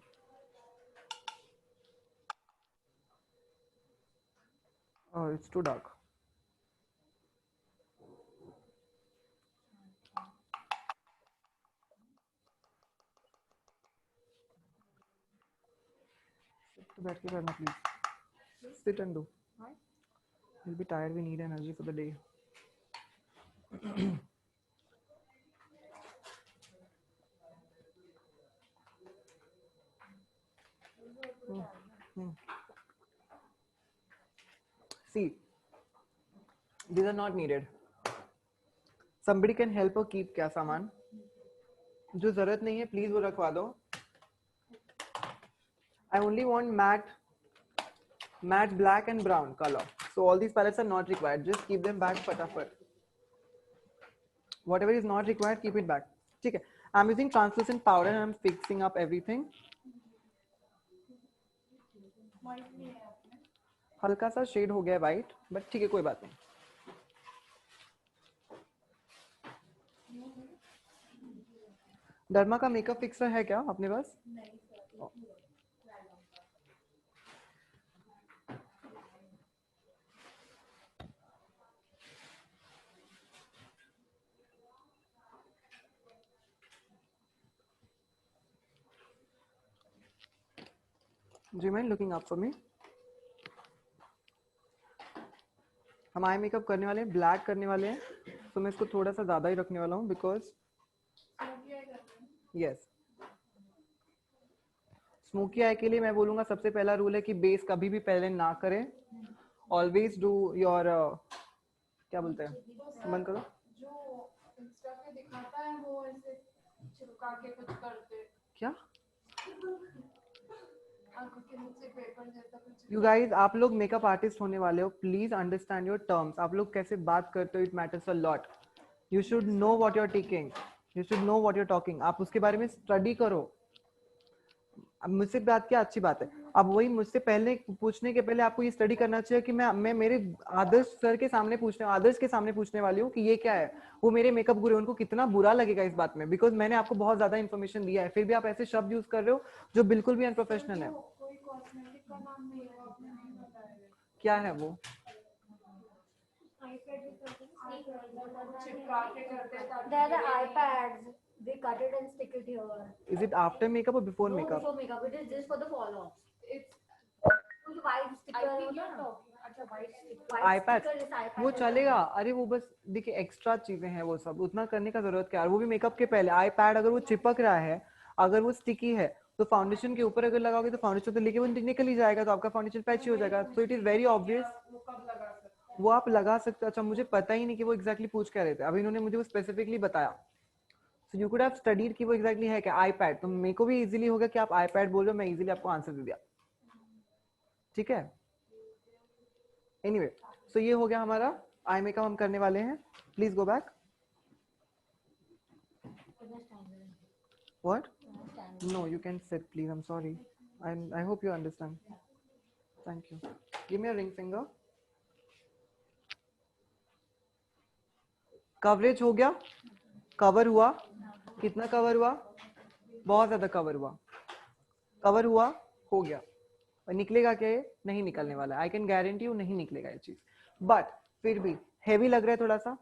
Oh, it's too dark. तो बैठ के करना please. Sit and do. You'll be tired. We need energy for the day. See, these are not needed. Somebody can help or keep क्या सामान जो जरूरत नहीं है प्लीज वो रखवा दो. I only want matte black and brown color. So all these palettes are not required. Just keep them back फटाफट. Whatever is not required, keep it back. ठीक है. I'm using translucent powder and I'm fixing up everything. हल्का सा shade हो गया है white, but ठीक है कोई बात नहीं. डर्मा का मेकअप फिक्सर है क्या अपने पास? Do you mind looking up for me? हम आई मेकअप करने वाले हैं, ब्लैक करने वाले हैं, तो मैं इसको थोड़ा सा ज्यादा ही रखने वाला हूँ बिकॉज यस. स्मोकी आई के लिए मैं बोलूंगा सबसे पहला रूल है कि बेस कभी भी पहले ना करें. ऑलवेज डू योर क्या बोलते हैं, बंद करो. जो इंस्टा पे दिखाता है वो ऐसे चिपका के कुछ करते. क्या आंखों के नीचे पेपर जैसा कुछ. यू गाइज, आप लोग मेकअप आर्टिस्ट होने वाले हो, प्लीज अंडरस्टैंड योर टर्म्स. आप लोग कैसे बात करते हो, it matters a lot. You should know what you are taking, you should know what you are talking. आप उसके बारे में स्टडी करो. अब मुझसे बात किया, अच्छी बात है। अब वही मुझसे पहले पूछने के पहले आपको ये स्टडी करना चाहिए कि मैं मेरे आदर्श सर के सामने आदर्श के सामने पूछने वाली हूँ कि ये क्या है। वो मेरे मेकअप गुरु हैं, उनको कितना बुरा लगेगा इस बात में, बिकॉज मैंने आपको बहुत ज्यादा इन्फॉर्मेशन दिया है, फिर भी आप ऐसे शब्द यूज कर रहे हो जो बिल्कुल भी अनप्रोफेशनल है। कोई कॉस्मेटिक का नाम नहीं है, आपने नहीं बताया। क्या है वो? iPad भी करते हैं, चिपका के करते हैं। they are the iPads. They cut it and stick it here. Is it after makeup or before No, makeup? before makeup. It is just for the follow-up. It's कुछ white sticker I think होता you're है ना? talking. अच्छा white stick. White iPad sticker इस iPad वो पे चलेगा। अरे वो बस देखिए एक्स्ट्रा चीजें हैं, वो सब उतना करने का जरूरत क्या है, वो भी मेकअप के पहले। आईपैड अगर वो चिपक रहा है, अगर वो स्टिकी है, तो फाउंडेशन के ऊपर अगर लगाओगे तो फाउंडेशन तो लेके वो निकल ही जाएगा, तो आपका फाउंडेशन पैची हो जाएगा। So it is very obvious. वो कब लगा सकते हैं? वो आप लगा सकते हो। अच्छा मुझे पता ही नहीं कि वो एग्जैक्टली पूछ क्या रहे थे, अभी इन्होंने मुझे वो स्पेसिफिकली बताया। So you could have studied कि वो एग्जैक्टली है क्या आईपैड। तो मेरे को भी इजीली हो गया कि आप आईपैड बोल रहे हो, मैं इजीली आपको आंसर दे दिया। ठीक है, एनीवे सो ये हो गया हमारा आई मेकअप हम करने वाले हैं। Please go back. What? No, you can sit, please. I'm sorry. I hope you understand. Thank you. Give me a ring finger. Coverage हो गया? कवर हुआ? कितना कवर हुआ? बहुत ज्यादा कवर हुआ। कवर हुआ, हो गया। और निकलेगा क्या? ये नहीं निकलने वाला। आई कैन गारंटी यू नहीं निकलेगा ये चीज। बट फिर भी हैवी लग रहा है, थोड़ा सा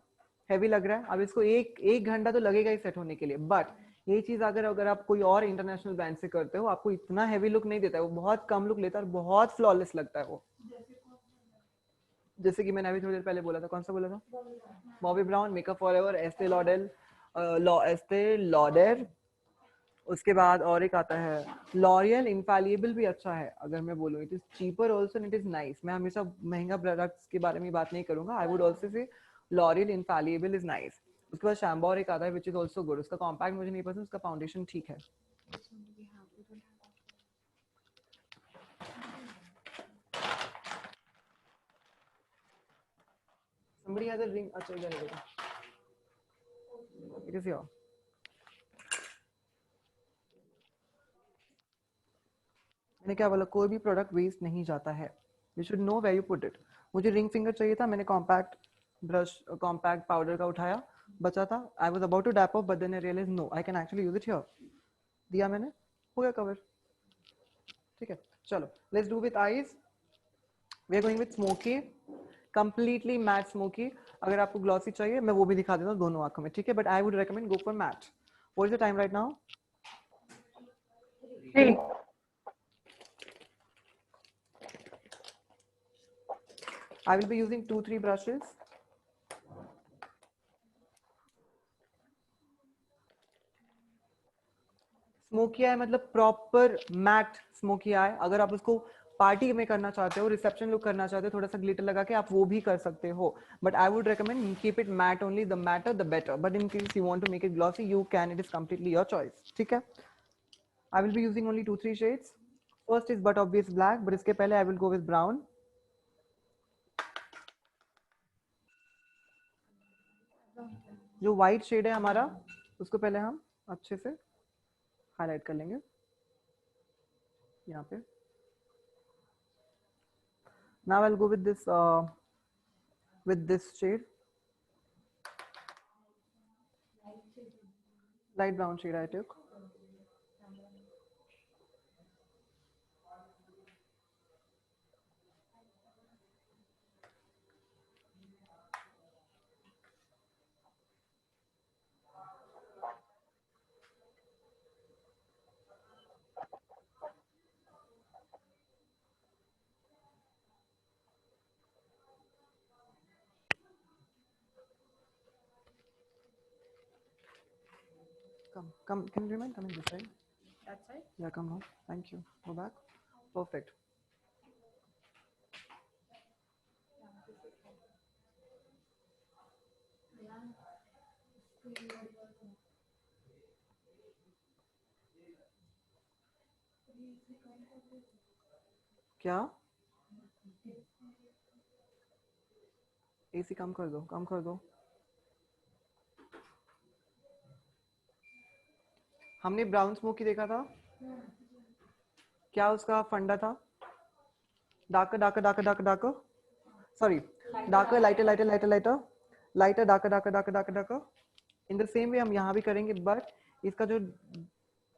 हैवी लग रहा है। अब इसको एक घंटा तो लगेगा ही सेट होने के लिए। बट ये चीज अगर आप कोई और इंटरनेशनल ब्रांड से करते हो, आपको इतना हैवी लुक नहीं देता है, वो बहुत कम लुक लेता है और बहुत फ्लॉलेस लगता है वो। जैसे कि मैंने अभी थोड़ी देर पहले बोला था, कौन सा बोला था? Bobbi Brown, Make Up For Ever, Estee Lauder, उसके बाद और एक आता है लॉरियल इनफैलिएबल, भी अच्छा है अगर मैं बोलूँ। It is cheaper also, it is nice. मैं हमेशा महंगा प्रोडक्ट्स के बारे में बात नहीं करूंगा। I would also say L'Oreal Infallible is nice. उसके बाद शैम्बोर एक आता है विच इज ऑल्सो गुड। उसका कॉम्पैक्ट मुझे नहीं पसंद, उसका फाउंडेशन ठीक है। Somebody has a ring. अच्छा इधर है देखो। It is here. मैंने क्या बोला, कोई भी प्रोडक्ट वेस्ट नहीं जाता है। You should know where you put it. मुझे रिंग फिंगर चाहिए था, मैंने कॉम्पैक्ट ब्रश कॉम्पैक्ट पाउडर का उठाया, बचा था। I was about to dab up but then I realize no I can actually use it here. दिया मैंने, हो गया कवर। ठीक है, चलो let's do with eyes. We are going with smoky, completely matte smoky. अगर आपको ग्लॉसी चाहिए मैं वो भी दिखा देता हूँ दोनों आंखों में, ठीक है। But I would recommend go for matte. What is the time right now? 3. I will be using 2-3 brushes. Smoky eye मतलब प्रॉपर मैट स्मोकी आई। अगर आप उसको पार्टी में करना चाहते हो, रिसेप्शन लुक करना चाहते हो, थोड़ा सा ग्लिटर लगा के, आप वो भी कर सकते हो। But I would recommend keep it matte only, the matter the better. But in case you want to make it glossy you can, it is completely your choice. ठीक है, I will be using only 2-3 shades. First is but obvious black, but इसके पहले I will go with brown. जो white shade है हमारा, उसको पहले हम अच्छे से हाईलाइट कर लेंगे यहाँ पे। Now I'll go with this shade, light brown shade I took. Come, can you remind coming this side? That side? Yeah, come now. Thank you. Go back. Perfect. क्या? एसी कम कर दो, कम कर दो। हमने ब्राउन स्मोकी देखा था, क्या उसका फंडा था? Darker darker darker darker darker, sorry, darker lighter lighter lighter lighter lighter darker darker darker darker darker. In the same way हम यहाँ भी करेंगे, बट इसका जो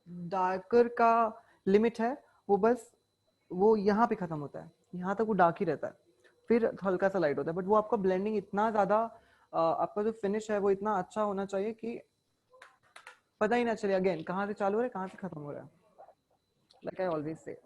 डार्कर का लिमिट है वो बस वो यहाँ पे खत्म होता है, यहाँ तक वो डार्क ही रहता है, फिर हल्का सा लाइट होता है। बट वो आपका ब्लेंडिंग इतना ज्यादा आपका जो फिनिश है वो इतना अच्छा होना चाहिए कि पता ही ना चले अगेन कहाँ से चालू हो रहा है कहाँ से खत्म हो रहा है, like I always say.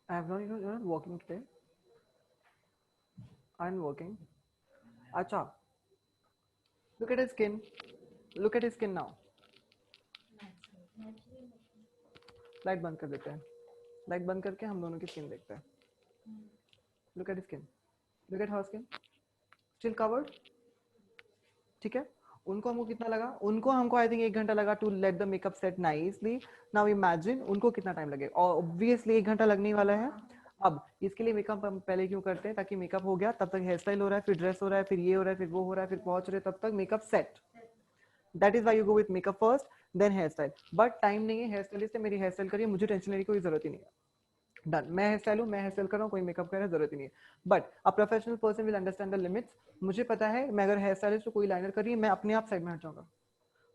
I have not, you're not working today. I'm working. Acha. Look at his skin. Look at his skin now. Light बंद कर देते हैं, लाइट बंद करके हम दोनों की स्किन देखते हैं। Look at his skin. Look at her skin. Still covered. ठीक है, उनको हमको कितना लगा? उनको हमको आई थिंक 1 घंटा लगा to let the makeup set nicely. Now imagine उनको कितना टाइम लगेगा, ऑब्वियसली 1 घंटा लगने वाला है। अब इसके लिए मेकअप हम पहले क्यों करते हैं? ताकि मेकअप हो गया तब तक हेयर स्टाइल हो रहा है, फिर ड्रेस हो रहा है, फिर ये हो रहा है, फिर वो हो रहा है, फिर पहुंच रहे तब तक makeup set. That is why you go with makeup first then hair style. But time नहीं है, हेयर स्टाइलिस्ट से मेरी हेयर स्टाइल करिए, मुझे टेंशन लेने की कोई जरूरत ही नहीं है। डन, मैं हेयर स्टाइल हूँ, मैं हेयर स्टाइल कर रहा हूँ, कोई मेकअप करने की जरूरत ही नहीं है। But a professional person will understand the limits. मुझे पता है मैं अगर हेयर स्टाइलिस्ट तो कोई लाइनर कर रही है मैं अपने आप साइड में हट जाऊंगा,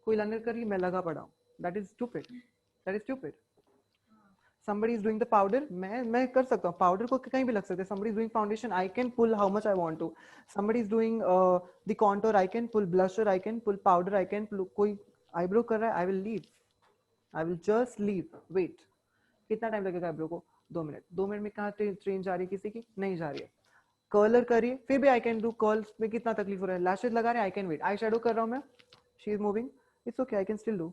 कोई लाइनर कर रही है मैं लगा पड़ा हूँ। That is stupid, that is stupid. somebody is doing the powder, मैं कर सकता हूँ, पाउडर को कहीं भी लग सकते हैं। somebody is doing foundation, I can pull how much I want to. somebody is doing the contour, I can pull blusher, I can pull powder, I can pull, कोई eyebrow कर रहा है, I will leave, I will just leave. wait, कितना time लगेगा eyebrow को? 2 minute. 2 minute में कहाँ train जा रही है किसी की? नहीं जा रही है। कर्लर करिए फिर भी आई कैन डू, कर्ल्स में कितना तकलीफ हो रहा है। लैशेज लगा रहे हैं, I can wait. Eye shadow कर रहा हूँ मैं, she is moving, it's okay, I can still do.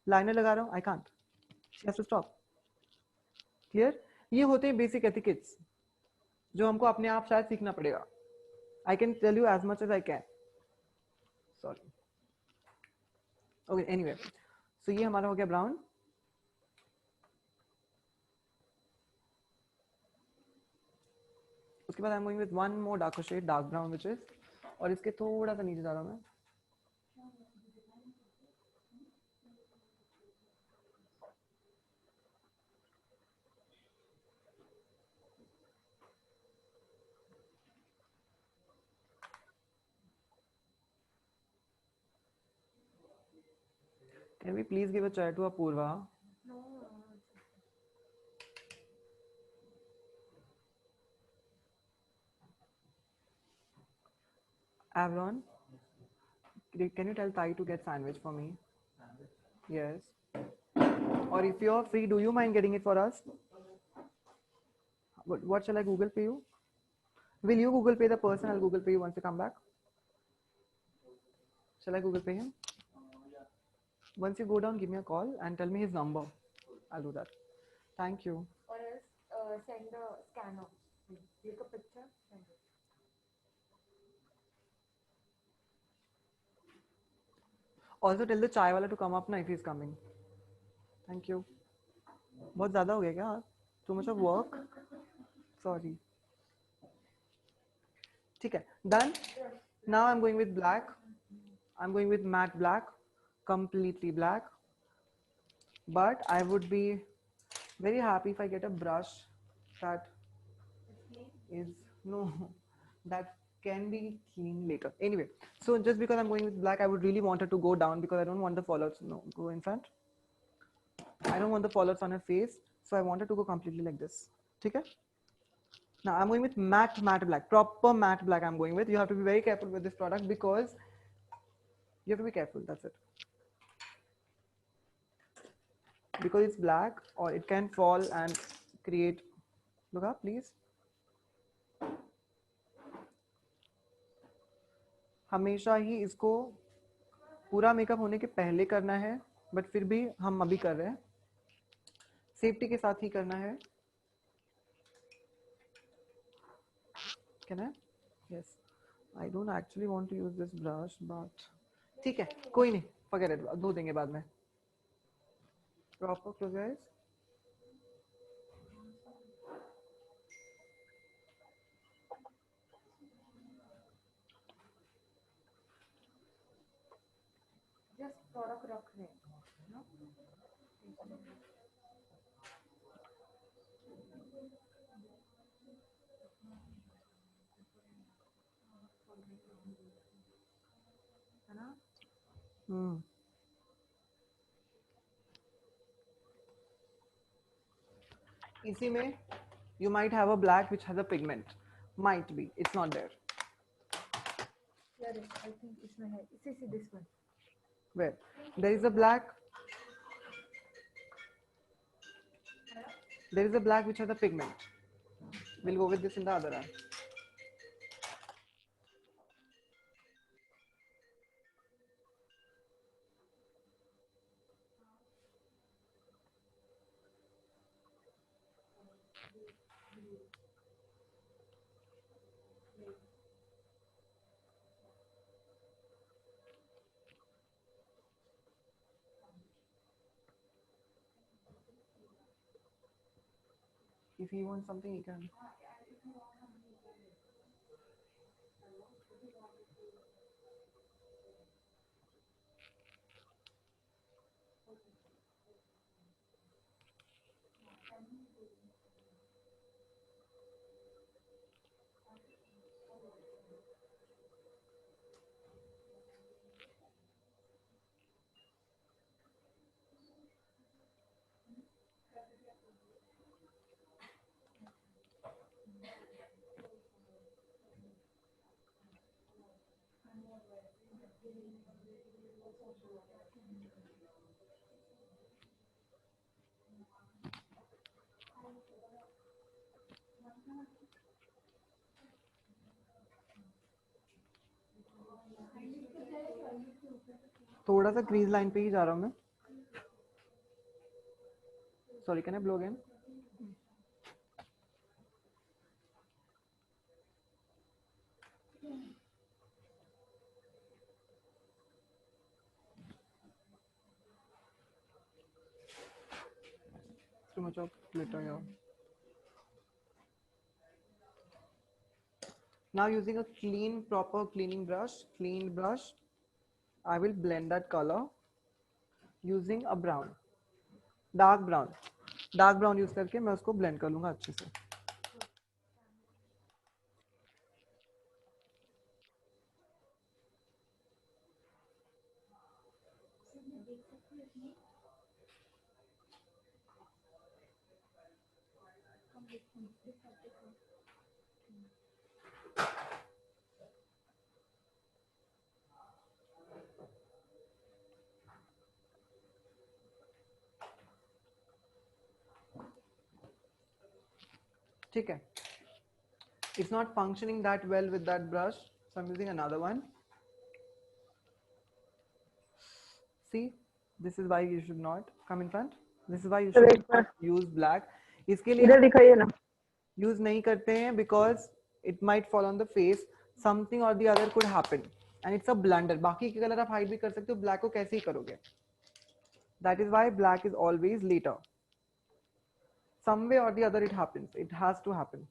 Liner लगा रहा हूँ, I can't, she has to stop. Clear? ये होते हैं बेसिक एथिकेट्स जो हमको अपने आप शायद सीखना पड़ेगा। I can tell you as much as I can, sorry. Okay, anyway, so ये हमारा हो गया ब्राउन। उसके बाद I am going with one more darker shade, dark brown which is, और इसके थोड़ा सा नीचे जा रहा हूं मैं। Can we please give a chair to Apurva? Avron, can you tell Tai to get sandwich for me? Yes. Or if you're free, do you mind getting it for us? What shall I Google pay you? Will you Google pay the person? I'll Google pay you once you come back. Shall I Google pay him? Once you go down, give me a call and tell me his number. I'll do that. Thank you. Or else send the scanner. Take a picture. Send it. Also tell the chai wala to come up now if he's coming. Thank you. बहुत ज़्यादा हो गया क्या? Too much of work? Sorry. ठीक है. Done. Now I'm going with black. I'm going with matte black, completely black. But I would be very happy if I get a brush that is that can be clean later. Anyway, so just because I'm going with black, I would really want it to go down because I don't want the fallouts. No, go in front. I don't want the fallouts on her face, so I want it to go completely like this. Okay? Now I'm going with matte black, proper matte black. I'm going with. You have to be very careful with this product because you have to be careful. That's it. Because it's black, or it can fall and create. Look up, please. हमेशा ही इसको पूरा makeup होने के पहले करना है, but फिर भी हम अभी कर रहे हैं, सेफ्टी के साथ ही करना है। Can I? Yes. I don't actually want to use this brush, but ठीक है, कोई नहीं, forget it. धो देंगे बाद में. Proper, close your eyes. Just product रख रहे हैं, no? है ना? इसी में you might have a black which has a pigment. Might be. It's not there. Here, I think इसमें है. See this one. Where? There is a black. There is a black which has a pigment. We'll go with this in the other eye. If he wants something, he can. थोड़ा सा crease line पे ही जा रहा हूँ मैं. Sorry, can I blow again? Too much of glitter here. Now using a clean, proper cleaning brush, cleaned brush, I will blend that color using a brown, dark brown. Dark brown use करके मैं उसको blend कर लूँगा अच्छे से. ठीक है. It's not functioning that well with that brush, so I'm using another one. See, this is why you should not come in front. This is why you should not use black. इसके लिए इधर दिखाइए ना. use नहीं करते हैं because it might fall on the face. Something or the other could happen, and it's a blunder. बाकी के कलर आप hide भी कर सकते हो, black को कैसे ही करोगे? That is why black is always later. Some way or the other it happens. It has to happen.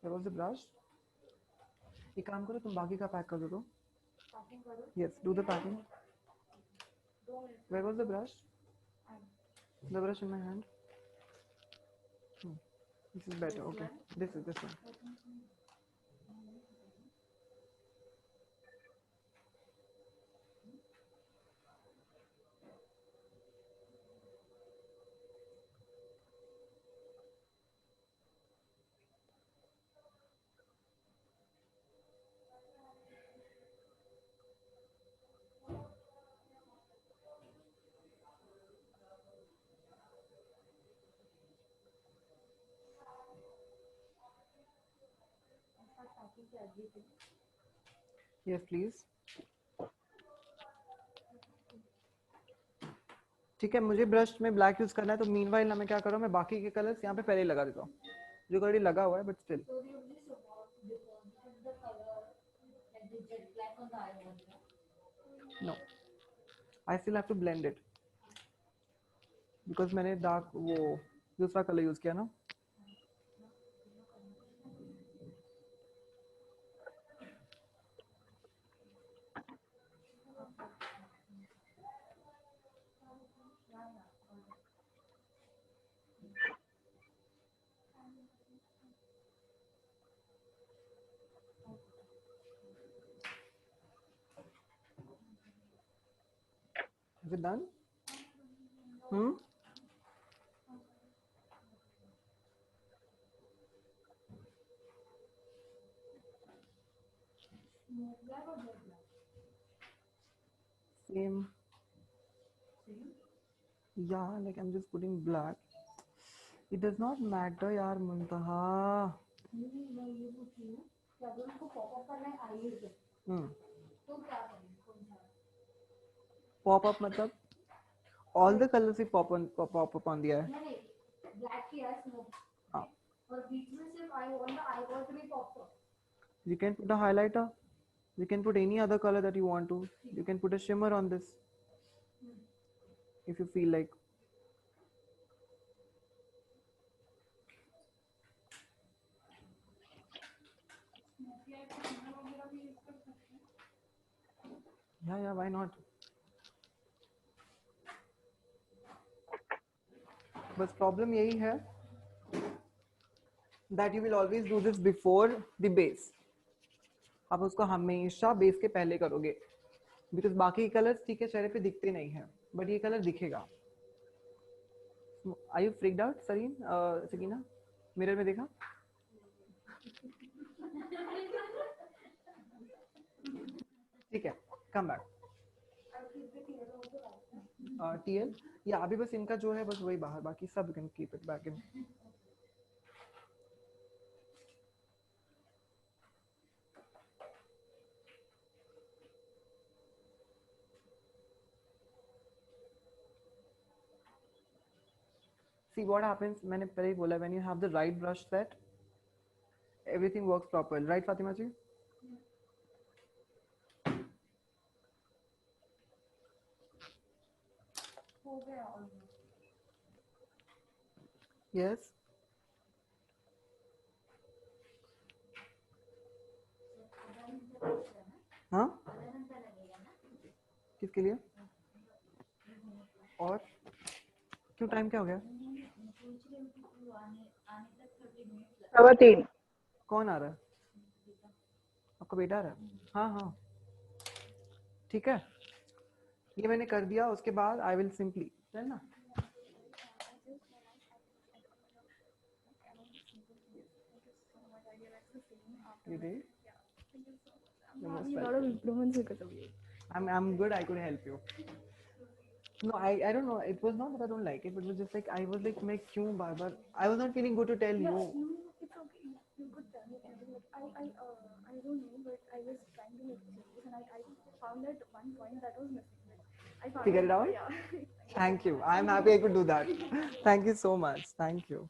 Where was the brush? एक काम करो, तुम बाकी का पैक कर दो. Yes, do the packing. Where was the brush? The brush in my hand. This is better. Okay, this one. Yes please. ठीक है, मुझे ब्रश में ब्लैक यूज करना है, तो मीनवाइल ना मैं क्या कर रहा हूँ, मैं बाकी के कलर्स यहाँ पे पहले ही लगा देता हूँ, जो ऑलरेडी लगा हुआ है, but still. So you just deposit the color like the jet black on the eyeliner. No, I still have to blend it, because मैंने डार्क वो दूसरा कलर यूज किया ना। Is it done? Black or jet black? Same. Yeah, like I'm just putting black. It does not matter, यार मुंतहा। मैं ये पूछ रही हूँ कि अगर उनको पॉप अप करना है आईज पे तो क्या करें, कौन सा? पॉप अप मतलब all the colors he pop on दिया है। नहीं, ब्लैक किया है स्मोक हाँ। और बीच में सिर्फ I want the eye ball to be pop up. You can put a highlighter. You can put any other color that you want to. You can put a shimmer on this if you feel like. Yeah, why not? बस problem यही है that you will always do this before the base. आप उसको हमेशा base के पहले करोगे, because बाकी कलर्स ठीक है चेहरे पे दिखते नहीं है, बट ये कलर दिखेगा। Are you freaked out, Sakina? Mirror में देखा? ठीक है, कम बैक। TL या अभी बस इनका जो है बस वही बाहर, बाकी सब can keep it back in. See what happens, मैंने पहले ही बोला, when you have the right brush set, everything works properly, right Fatima जी? हो गया ऑलमोस्ट। Yes. हाँ? किसके लिए? और क्यों, टाइम क्या हो गया? 3:15। कौन आ रहा है? आपका बेटा आ रहा है? हाँ हाँ ठीक है, ये मैंने कर दिया, उसके बाद आई विल सिंपली चल ना। You did? You're most A lot welcome. of improvements because of you. I'm good, I could help you. No, I don't know, it was not that I don't like it, but it was just like I was like मैं क्यों बार बार, I was not feeling good to tell you. It's okay. You could tell me anything. Like I don't know, but I was trying to make changes, and I found that one point that was missing. Like, I found Figure it out? Yeah. Thank you, I'm happy I could do that. Thank you so much, thank you.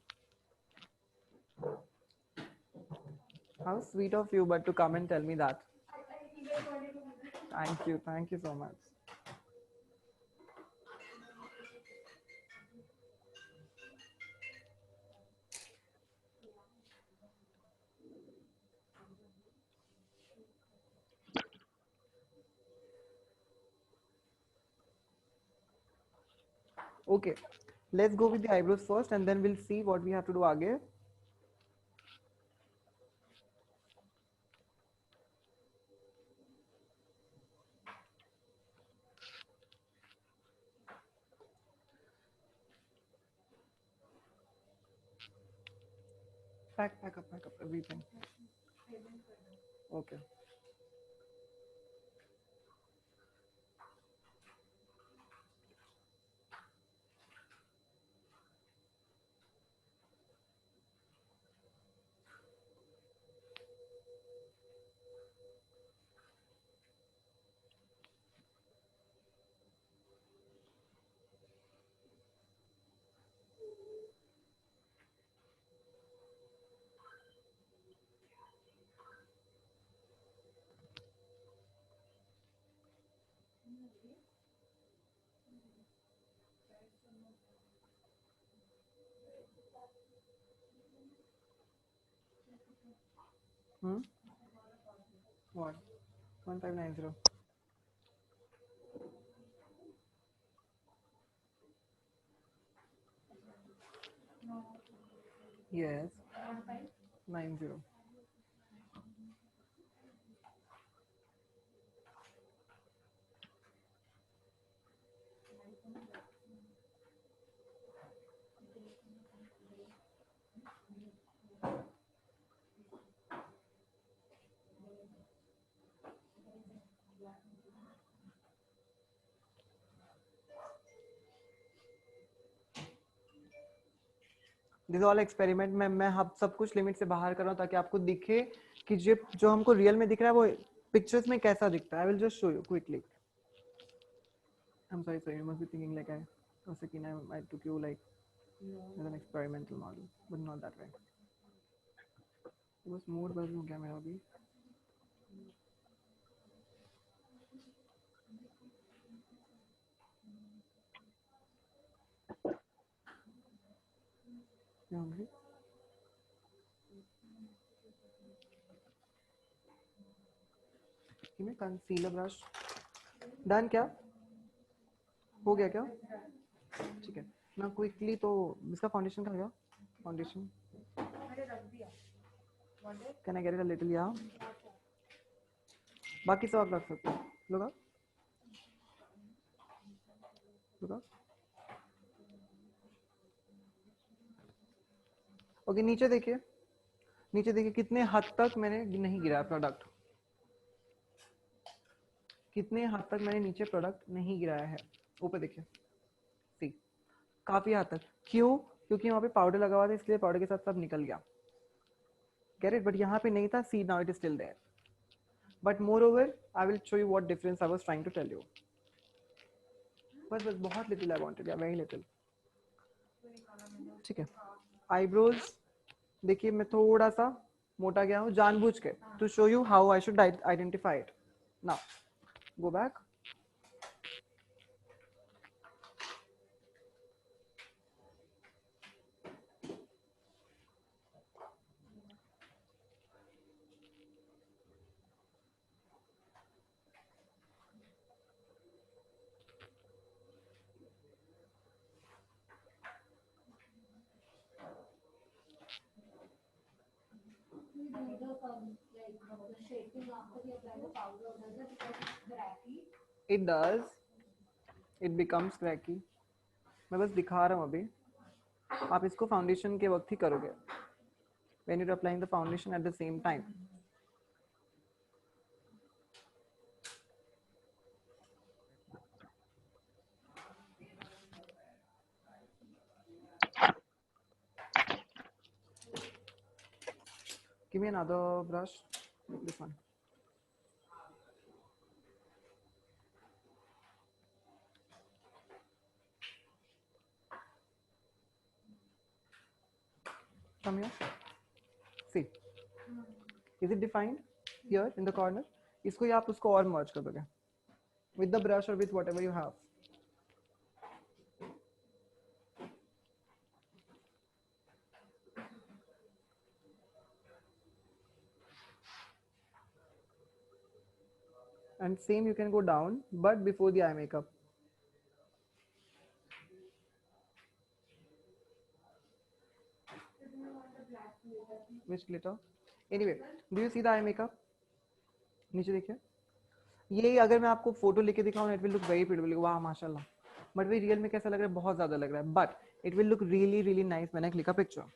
How sweet of you, but to come and tell me that. Thank you so much. Okay, let's go with the eyebrows first, and then we'll see what we have to do आगे. Pack up everything. Okay. What? 1590. Yes. 90. This all experiment में मैं हम सब कुछ limit से बाहर कर रहा हूँ ताकि आपको दिखे कि जो हमको रियल में दिख रहा है वो पिक्चर्स में कैसा दिखता है. I will just show you quickly. I'm sorry, you must be thinking like I was thinking I took you like as an experimental model, but not that way. बस मोड बदलूं क्या मेरा अभी? क्या होंगे? Give me concealer brush. Done क्या? हो गया क्या? ठीक है. ना क्विकली तो इसका फाउंडेशन का गया? Foundation. Can I get it a little yeah? बाकी सब आप रख सकते हो. लोगा? लोगा? ओके नीचे देखिए. नीचे देखिए कितने हद तक मैंने नहीं गिराया प्रोडक्ट. कितने हद तक मैंने नीचे प्रोडक्ट नहीं गिराया है. ऊपर देखिए. सी काफी हद तक. क्यों? क्योंकि वहाँ पे पाउडर लगा हुआ था इसलिए पाउडर के साथ सब निकल गया. Get it? बट यहाँ पे नहीं था. See now it is still there. But more over I will show you what difference I was trying to tell you. बस बस बहुत little I wanted. Yeah very little. ठीक है. आईब्रोज देखिए मैं थोड़ा सा मोटा गया हूँ जानबूझ के to show you how I should identify it. Now go back. It does. It becomes cracky. मैं बस दिखा रहा हूँ अभी. आप इसको फाउंडेशन के वक्त ही करोगे. When you're applying the foundation at the same time. Give me another brush. This one. Come here. See. Is it defined here in the corner? इसको या आप उसको और merge कर दोगे. With the brush or with whatever you have. And same you can go down, but before the eye makeup. Which glitter? Anyway, do you see the eye makeup? नीचे देखिए. ये अगर मैं आपको फोटो लेके दिखाऊं, it will look very pretty. वाह माशाल्लाह. But वे रियल में कैसा लग रहा है? बहुत ज्यादा लग रहा है. But it will look really really nice when I click a picture.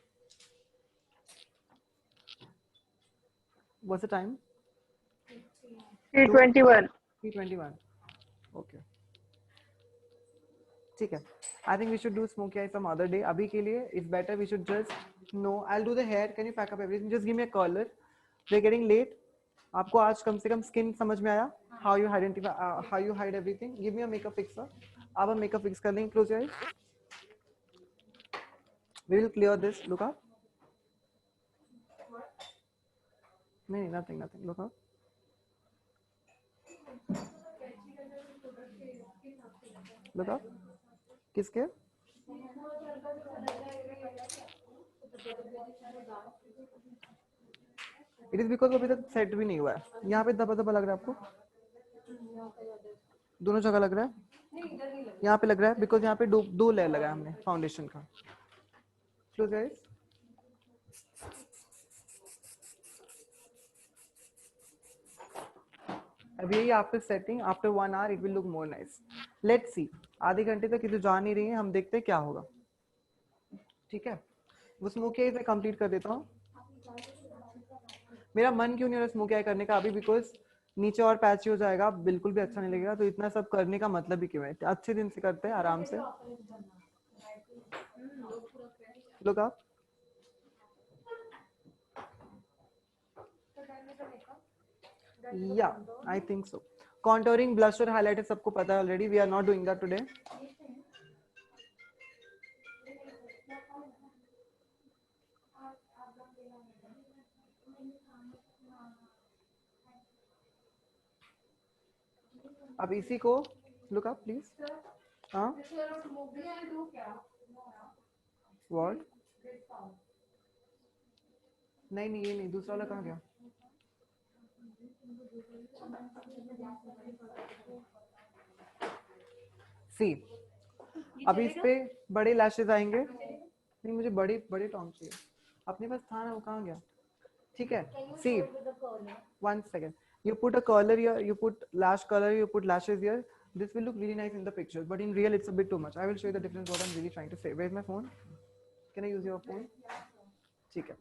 What's the time? 3:21. 3:21. Okay. ठीक है. I think we should do smoky eye some other day. अभी के लिए it's better we should just no. I'll do the hair. Can you pack up everything? Just give me a color. We're getting late. आपको आज कम से कम skin समझ में आया? How you identify, how you hide everything? Give me a makeup fixer. आप हम makeup fix कर लेंगे. Close your eyes. We will clear this. Look up. नहीं, nothing. Look up. Look up. किसके? इट इज बिकॉज अभी तक set भी नहीं हुआ है। यहाँ पे धब्बा धब्बा लग रहा है आपको? दोनों जगह लग रहा है? यहाँ पे लग रहा है बिकॉज यहाँ पे दो लेयर लगाया हमने फाउंडेशन का। Close eyes. अब यही after setting, after 1 hour it will look more nice. Let's see, आधे घंटे तक ये तो जा नहीं रही है, हम देखते हैं क्या होगा। ठीक है, वो स्मोकी आई से कंप्लीट कर देता हूँ। मेरा मन क्यों नहीं हो रहा स्मोकी आई करने का अभी, बिकॉज नीचे और पैची हो जाएगा, बिल्कुल भी अच्छा नहीं लगेगा। तो इतना सब करने का मतलब ही क्यों है? अच्छे दिन से करते हैं आराम से। लोग आप या I think so. Contouring, blush और हाईलाइटर सबको पता है already, we are not doing that today. अब इसी को लुक अप प्लीज। हाँ व्हाट? नहीं नहीं ये नहीं, दूसरा वाला कहाँ गया? सी, अब इस पे बड़े लैशेस आएंगे। नहीं मुझे बड़े बड़े टॉन्ग चाहिए, अपने पास था ना, वो कहाँ गया? ठीक है, सी 1 second, you put a color here, you put lash color, you put lashes here. This will look really nice in the pictures, but in real it's a bit too much. I will show you the difference what I'm really trying to say. Where's my phone? Can I use your phone? ठीक है,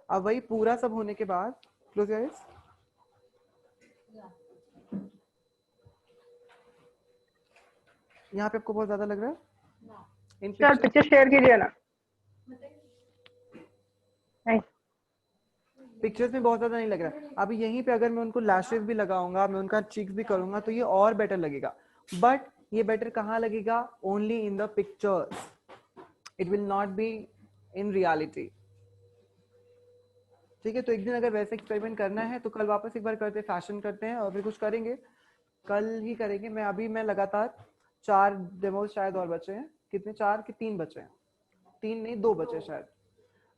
अब वही पूरा सब होने के बाद close your eyes. यहाँ पे आपको बहुत ज्यादा लग रहा है? सर पिक्चर शेयर कीजिए ना। नहीं पिक्चर्स में बहुत ज्यादा नहीं लग रहा है। अभी यहीं पे अगर मैं उनको लैशेस भी लगाऊंगा, मैं उनका चीक्स भी करूंगा तो ये और बेटर लगेगा। बट ये बेटर कहाँ लगेगा? Only in the pictures, it will not be in reality. ठीक है, तो एक दिन अगर वैसे एक्सपेरिमेंट करना है तो कल वापस एक बार करते हैं, फैशन करते हैं और फिर कुछ करेंगे, कल ही करेंगे। मैं लगातार 4 डेमो शायद और बचे हैं। कितने? 4 कि 3 बचे हैं? 3 नहीं 2 बचे शायद।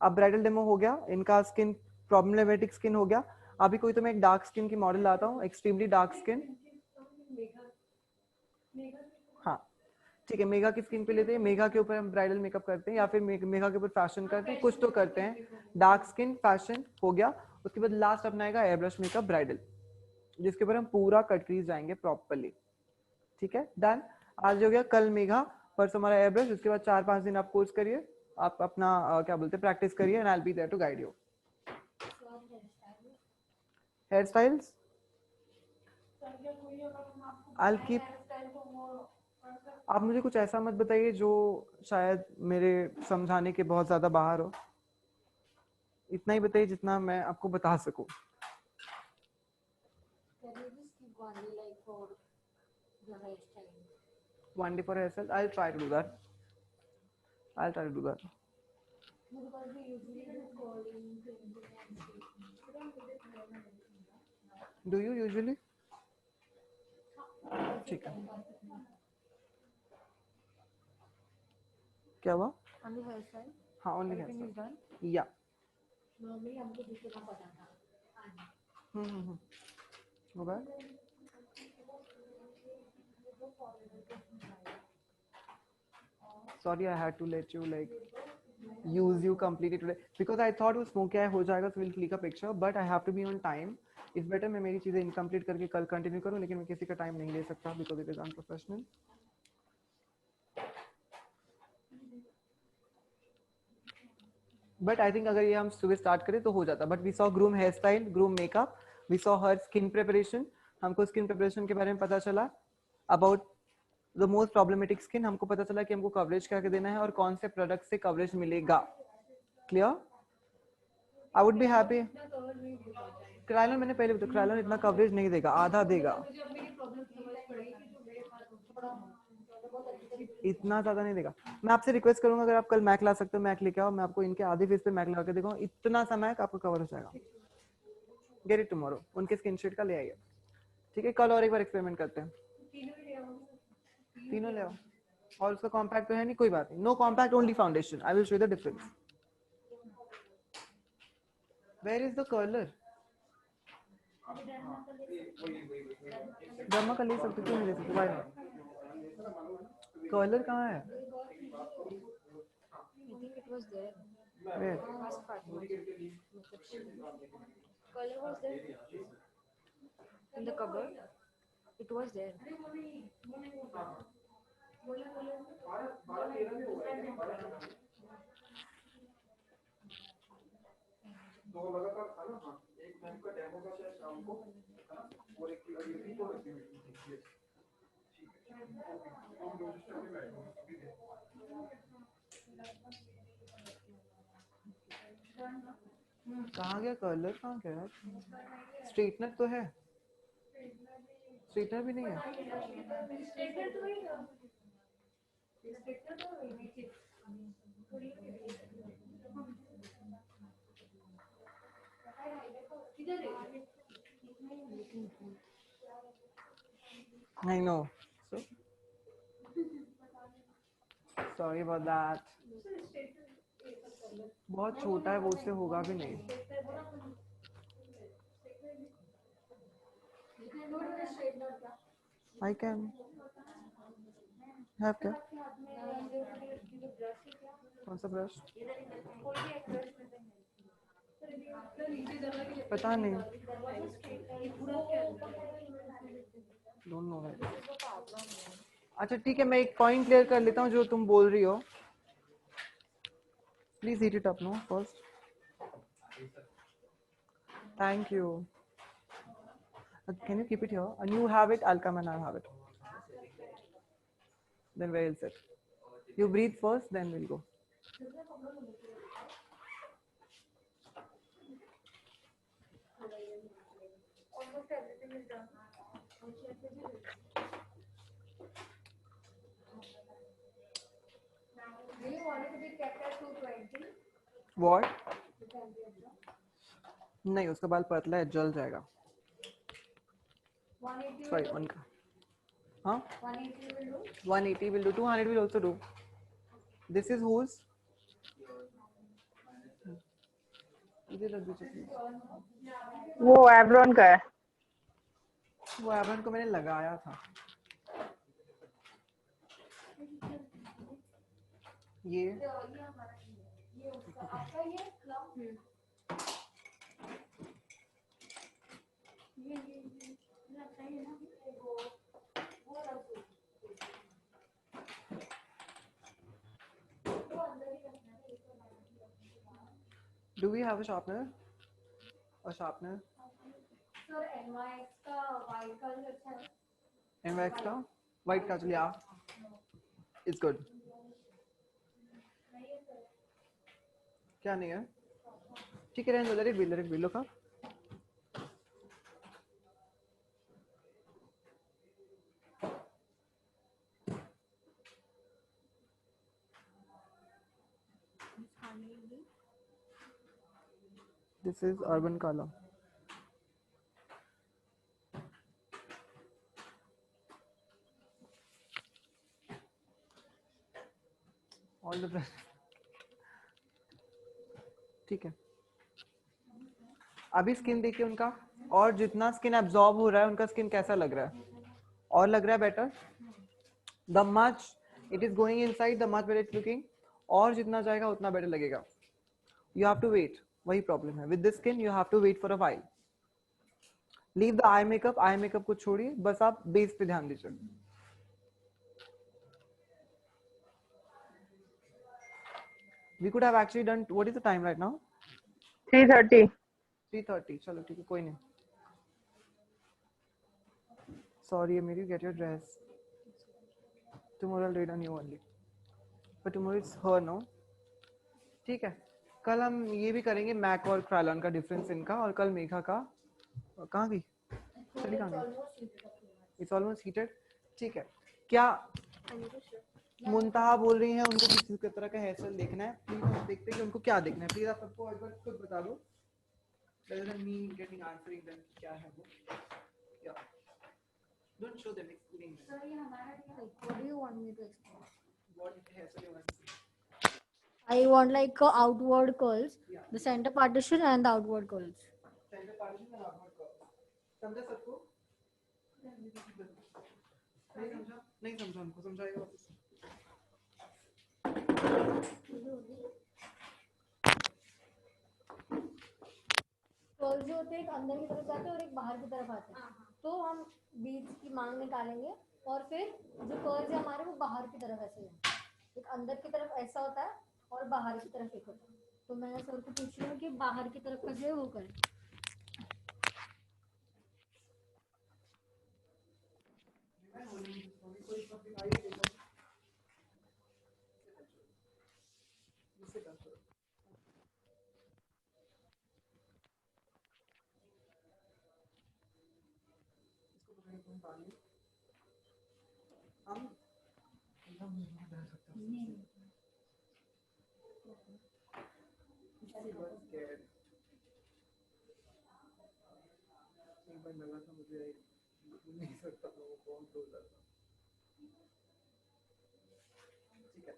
अब ब्राइडल डेमो हो गया, इनका स्किन प्रॉब्लमेटिक स्किन हो गया। अभी कोई तो मैं एक डार्क स्किन की मॉडल लाता हूँ, एक्सट्रीमली डार्क स्किन। हाँ ठीक है, मेघा की स्किन पे लेते हैं, मेघा के ऊपर हम ब्राइडल मेकअप करते हैं या फिर मेघा के ऊपर फैशन करते हैं, कुछ तो करते हैं। डार्क स्किन फैशन हो गया, उसके बाद लास्ट अपना आएगा एयर ब्रश मेकअप ब्राइडल, जिसके ऊपर हम पूरा कट क्रीज जाएंगे प्रॉपर्ली। ठीक है, डन। आज हो गया, कल मेघा, परसों हमारा एयर ब्रश, उसके बाद 4-5 दिन आप कोर्स करिए, आप अपना क्या बोलते हैं प्रैक्टिस करिए, and I will be there to guide you. Hair styles I keep, आप मुझे कुछ ऐसा मत बताइए जो शायद मेरे समझाने के बहुत ज्यादा बाहर हो। इतना ही बताइए जितना मैं आपको बता सकूं। One day for hairstyle, I'll try to do that. I'll try to do that. Do you usually? ठीक है, क्या हुआ? Only hairstyle. हाँ only Everything is hairstyle. done. Yeah. हो गया? Sorry, I had to let you like use you completely today because I thought वो smoky eye हो जाएगा so we'll click a picture, but I have to be on time. It's better मैं मेरी चीजें incomplete करके कल continue करूँ, लेकिन मैं किसी का time नहीं ले सकता because it is unprofessional. But I think अगर ये हम सुबह start करें तो हो जाता. But we saw groom hairstyle, groom makeup, we saw her skin preparation. हमको skin preparation के बारे में पता चला. About the most problematic skin, हमको पता चला कि हमको coverage क्या देना है और कौन से product से coverage मिलेगा. Clear? I would be happy. Krylon मैंने पहले बताया, क्रायलॉन इतना कवरेज नहीं देगा, आधा देगा, इतना ज्यादा नहीं देगा। मैं आपसे रिक्वेस्ट करूंगा अगर आप कल मैक ला सकते हो मैक लेके आओ, मैं आपको इनके आधे फेस पे मैक लगा के दिखाऊं, इतना सा मैक आपको कवर हो जाएगा। गेट इट टुमारो, उनके स्किन शेड का ले आइए। ठीक है, कल और एक बार एक्सपेरिमेंट करते हैं, तीनों ले आओ। और उसका कॉम्पैक्ट तो है नहीं, कोई बात नहीं, no compact only foundation. I will show the difference. Where is the colour? Derma का ले सकते, क्यों नहीं ले सकते? Why not? कलर कहाँ है? I think it was there. Where? Ask Fatima. Color was there in the cupboard. It was there. कहाँ गया कलर? कहाँ गया यार? स्ट्रेटनर तो है, स्ट्रेटनर भी नहीं है। I know. So sorry about that. बहुत छोटा है वो, उससे होगा भी नहीं। I can have क्या? कौन सा ब्रश? पता नहीं। Don't know that. अच्छा ठीक है, मैं एक पॉइंट क्लियर कर लेता हूँ जो तुम बोल रही हो। Please heat it up, no, first. Thank you. Can you keep it here? And you have it, I'll come and I'll have it. Then where is it? You breathe first, then we'll go. Almost everything is done. Do you want it to be kept at 220? What? नहीं, उसका बाल पतला है, जल जाएगा। 180 Sorry, one का। हाँ? 180 will do. 180 will do. 200 will also do. This is whose? इधर रख दीजिए। वो एवरॉन का है। वो एवरॉन को मैंने लगाया था। ये Do we have a sharpener? A sharpener? Sir, NYX का white color अच्छा है. NYX का white का, yeah, it's good. क्या नहीं है? ठीक है, रहने दो, let it be. Look up. This is Urban Color. All the best. ठीक है, अभी स्किन देखिए उनका, और जितना स्किन एब्जॉर्ब हो रहा है उनका स्किन कैसा लग रहा है, और लग रहा है better, the much it is going inside the much better it's looking, और जितना जाएगा उतना बेटर लगेगा। यू हैव टू वेट, वही प्रॉब्लम है with this skin, you have to wait for a while. Leave the eye makeup को छोड़िए, बस आप बेस पे ध्यान दीजिए। We could have actually done, what is the time right now? 3:30. 3:30, चलो ठीक है, कोई नहीं। Sorry, Amiri, get your dress. Tomorrow I'll read a new only. But tomorrow it's her, no? ठीक है, कल हम ये भी करेंगे मैक और क्रायलॉन का डिफरेंस इनका, और कल मेघा का, कहाँ गई? चली कहाँ गई? It's almost heated. ठीक है, क्या मुंतहा बोल रही हैं उनको किसी तरह का हेयर स्टाइल देखना है? प्लीज हम देखते हैं कि उनको क्या देखना है। प्लीज आप सबको एक बार खुद बता दो, rather than me getting answering them क्या है वो। Yeah. Don't show them, explain them. Sir, ये हमारा क्या है? What do you want me to explain? What hairstyle you want to see? I want like outward curls, the center partition and the outward curls. Center partition and outward curve. समझा सबको? नहीं समझा? नहीं समझा, उनको समझाएगा वापस। कर्ल जो होते हैं एक अंदर की तरफ जाते हैं और एक बाहर की तरफ आते हैं, तो हम बीच की मांग निकालेंगे और फिर जो कर्ल है हमारे वो बाहर की तरफ ऐसे हैं, एक अंदर की तरफ ऐसा होता है और बाहर की तरफ एक होता है। तो मैं सर को पूछ रही हूँ कि बाहर की तरफ का जो है वो करें। एक बार लगा था मुझे, नहीं सकता था, वो बहुत दूर था। ठीक है,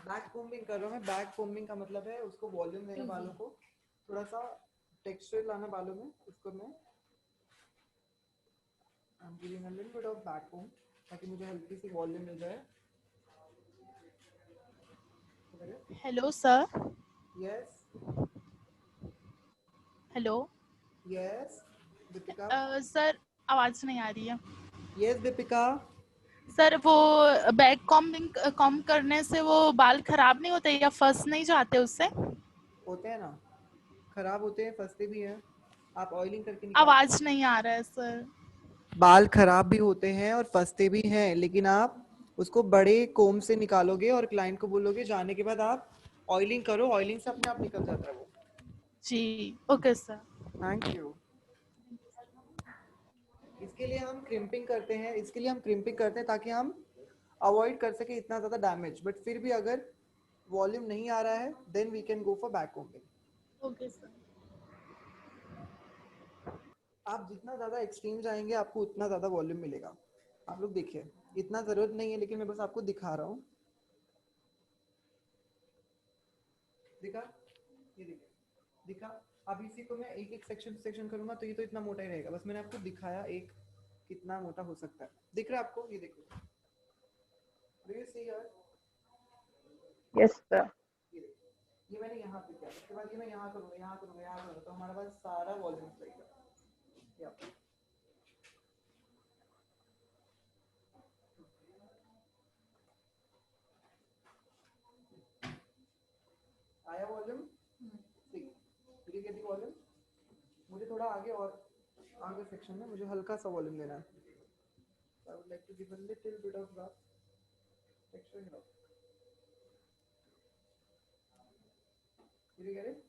बैक कोम्बिंग कर रहा हूँ मैं। बैक कोम्बिंग का मतलब है उसको वॉल्यूम देना बालों को, थोड़ा सा टेक्सचर लाना बालों में, उसको मैं I'm giving a little bit of back comb ताकि मुझे हल्की सी वॉल्यूम मिल जाए। Hello sir. Yes hello yes Deepika. Sir, आवाज नहीं आ रही है। यस दीपिका। सर वो बैक कॉम्ब करने से वो बाल खराब नहीं होते या फंस नहीं जाते उससे? होते हैं ना, खराब होते हैं, फंसते भी हैं। आप ऑयलिंग करके निकाल। आवाज नहीं आ रहा है सर। बाल खराब भी होते हैं और फंसते भी हैं, लेकिन आप उसको बड़े कोम से निकालोगे और क्लाइंट को बोलोगे जाने के बाद आप ऑयलिंग करो, ऑयलिंग से अपने आप निकल जाता है वो। जी ओके सर। Thank you. इसके लिए हम क्रिम्पिंग करते हैं, इसके लिए हम क्रिम्पिंग करते हैं ताकि हम अवॉइड कर सके इतना ज़्यादा डैमेज। बट फिर भी अगर वॉल्यूम नहीं आ रहा है then we can go for back combing. Okay sir. आप जितना ज़्यादा एक्सट्रीम जाएंगे आपको उतना ज़्यादा वॉल्यूम मिलेगा। आप लोग देखिए, इतना ज़रूरत नहीं है, लेकिन मैं बस आपको दिखा रहा हूँ। दिखा, ये देखिए, दिखा। अब इसी को मैं एक एक सेक्शन करूंगा तो ये तो इतना मोटा ही रहेगा। बस मैंने आपको दिखाया एक कितना मोटा हो सकता है। दिख रहा है आपको? ये देखो, डू यू सी यार? Yes sir. ये देखो, ये मैंने यहाँ पे किया, उसके बाद ये मैं यहाँ करूँगा, यहाँ करूँगा, यहाँ करूँगा, तो हमारे पास सारा वॉल्यूम रहेगा। आया वॉल्यूम? वॉल्यूम मुझे थोड़ा आगे और आगे सेक्शन में मुझे हल्का सा वॉल्यूम देना है। I would like to give a little bit of that texture here. Did you get it?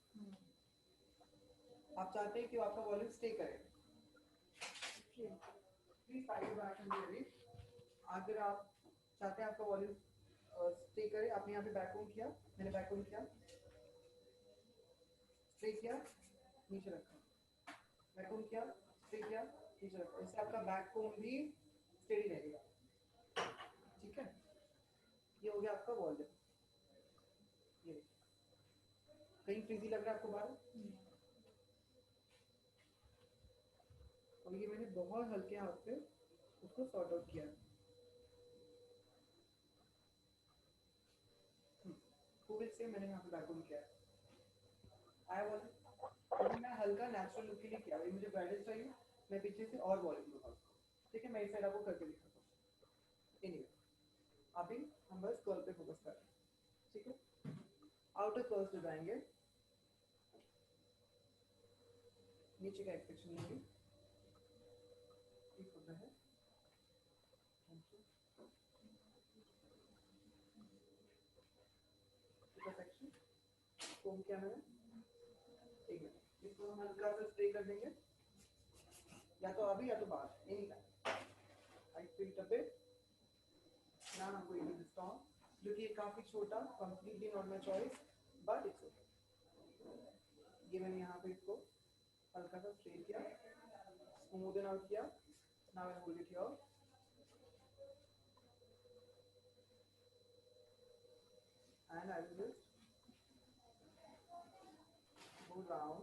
आप चाहते हैं कि आपका वॉल्यूम स्टे करे। Please try to back and ready. अगर आप चाहते हैं आपका वॉल्यूम स्टे करे, आपने यहाँ पे बैकहोम किया, मैंने बैकहोम किया, स्टे किया, नीचे रखा, बैकहोम किया, स्टे किया, नीचे रखा। इससे आपका बैकहोम भी स्टेडी रहेगा। ठीक है, ये हो गया आपका वॉल्यूम। ये कहीं फ्रीजी लग रहा है आपको बाल? और ये मैंने बहुत हल्के हाथ पे उसको सॉर्ट आउट किया। से मैंने यहाँ पे बैकहोम किया है। आया वॉल्यूम? मैं हल्का नेचुरल लुक के लिए किया। मुझे ब्राइडल चाहिए, मैं पीछे से और वॉल्यूम दूंगा। ठीक है, मैं इस साइड आपको करके दिखाता हूँ। एनीवे, अभी हम बस कर्ल पे फोकस कर रहे हैं। ठीक है, आउटर कर्ल्स जो जाएंगे, नीचे का एक्सपेक्शन लेंगे, ठीक होता है। सेक्शन कोम क्या है? एक मिनट, इसको हम हल्का सा स्प्रे कर देंगे, या तो अभी या तो बाद, any time. I feel a bit now I'm going to the storm, जो कि काफी छोटा, completely not my choice, but it's okay। ये मैंने यहाँ पे इसको हल्का सा स्ट्रेट किया, स्मूदन आउट किया। now I hold it here and I will just go down।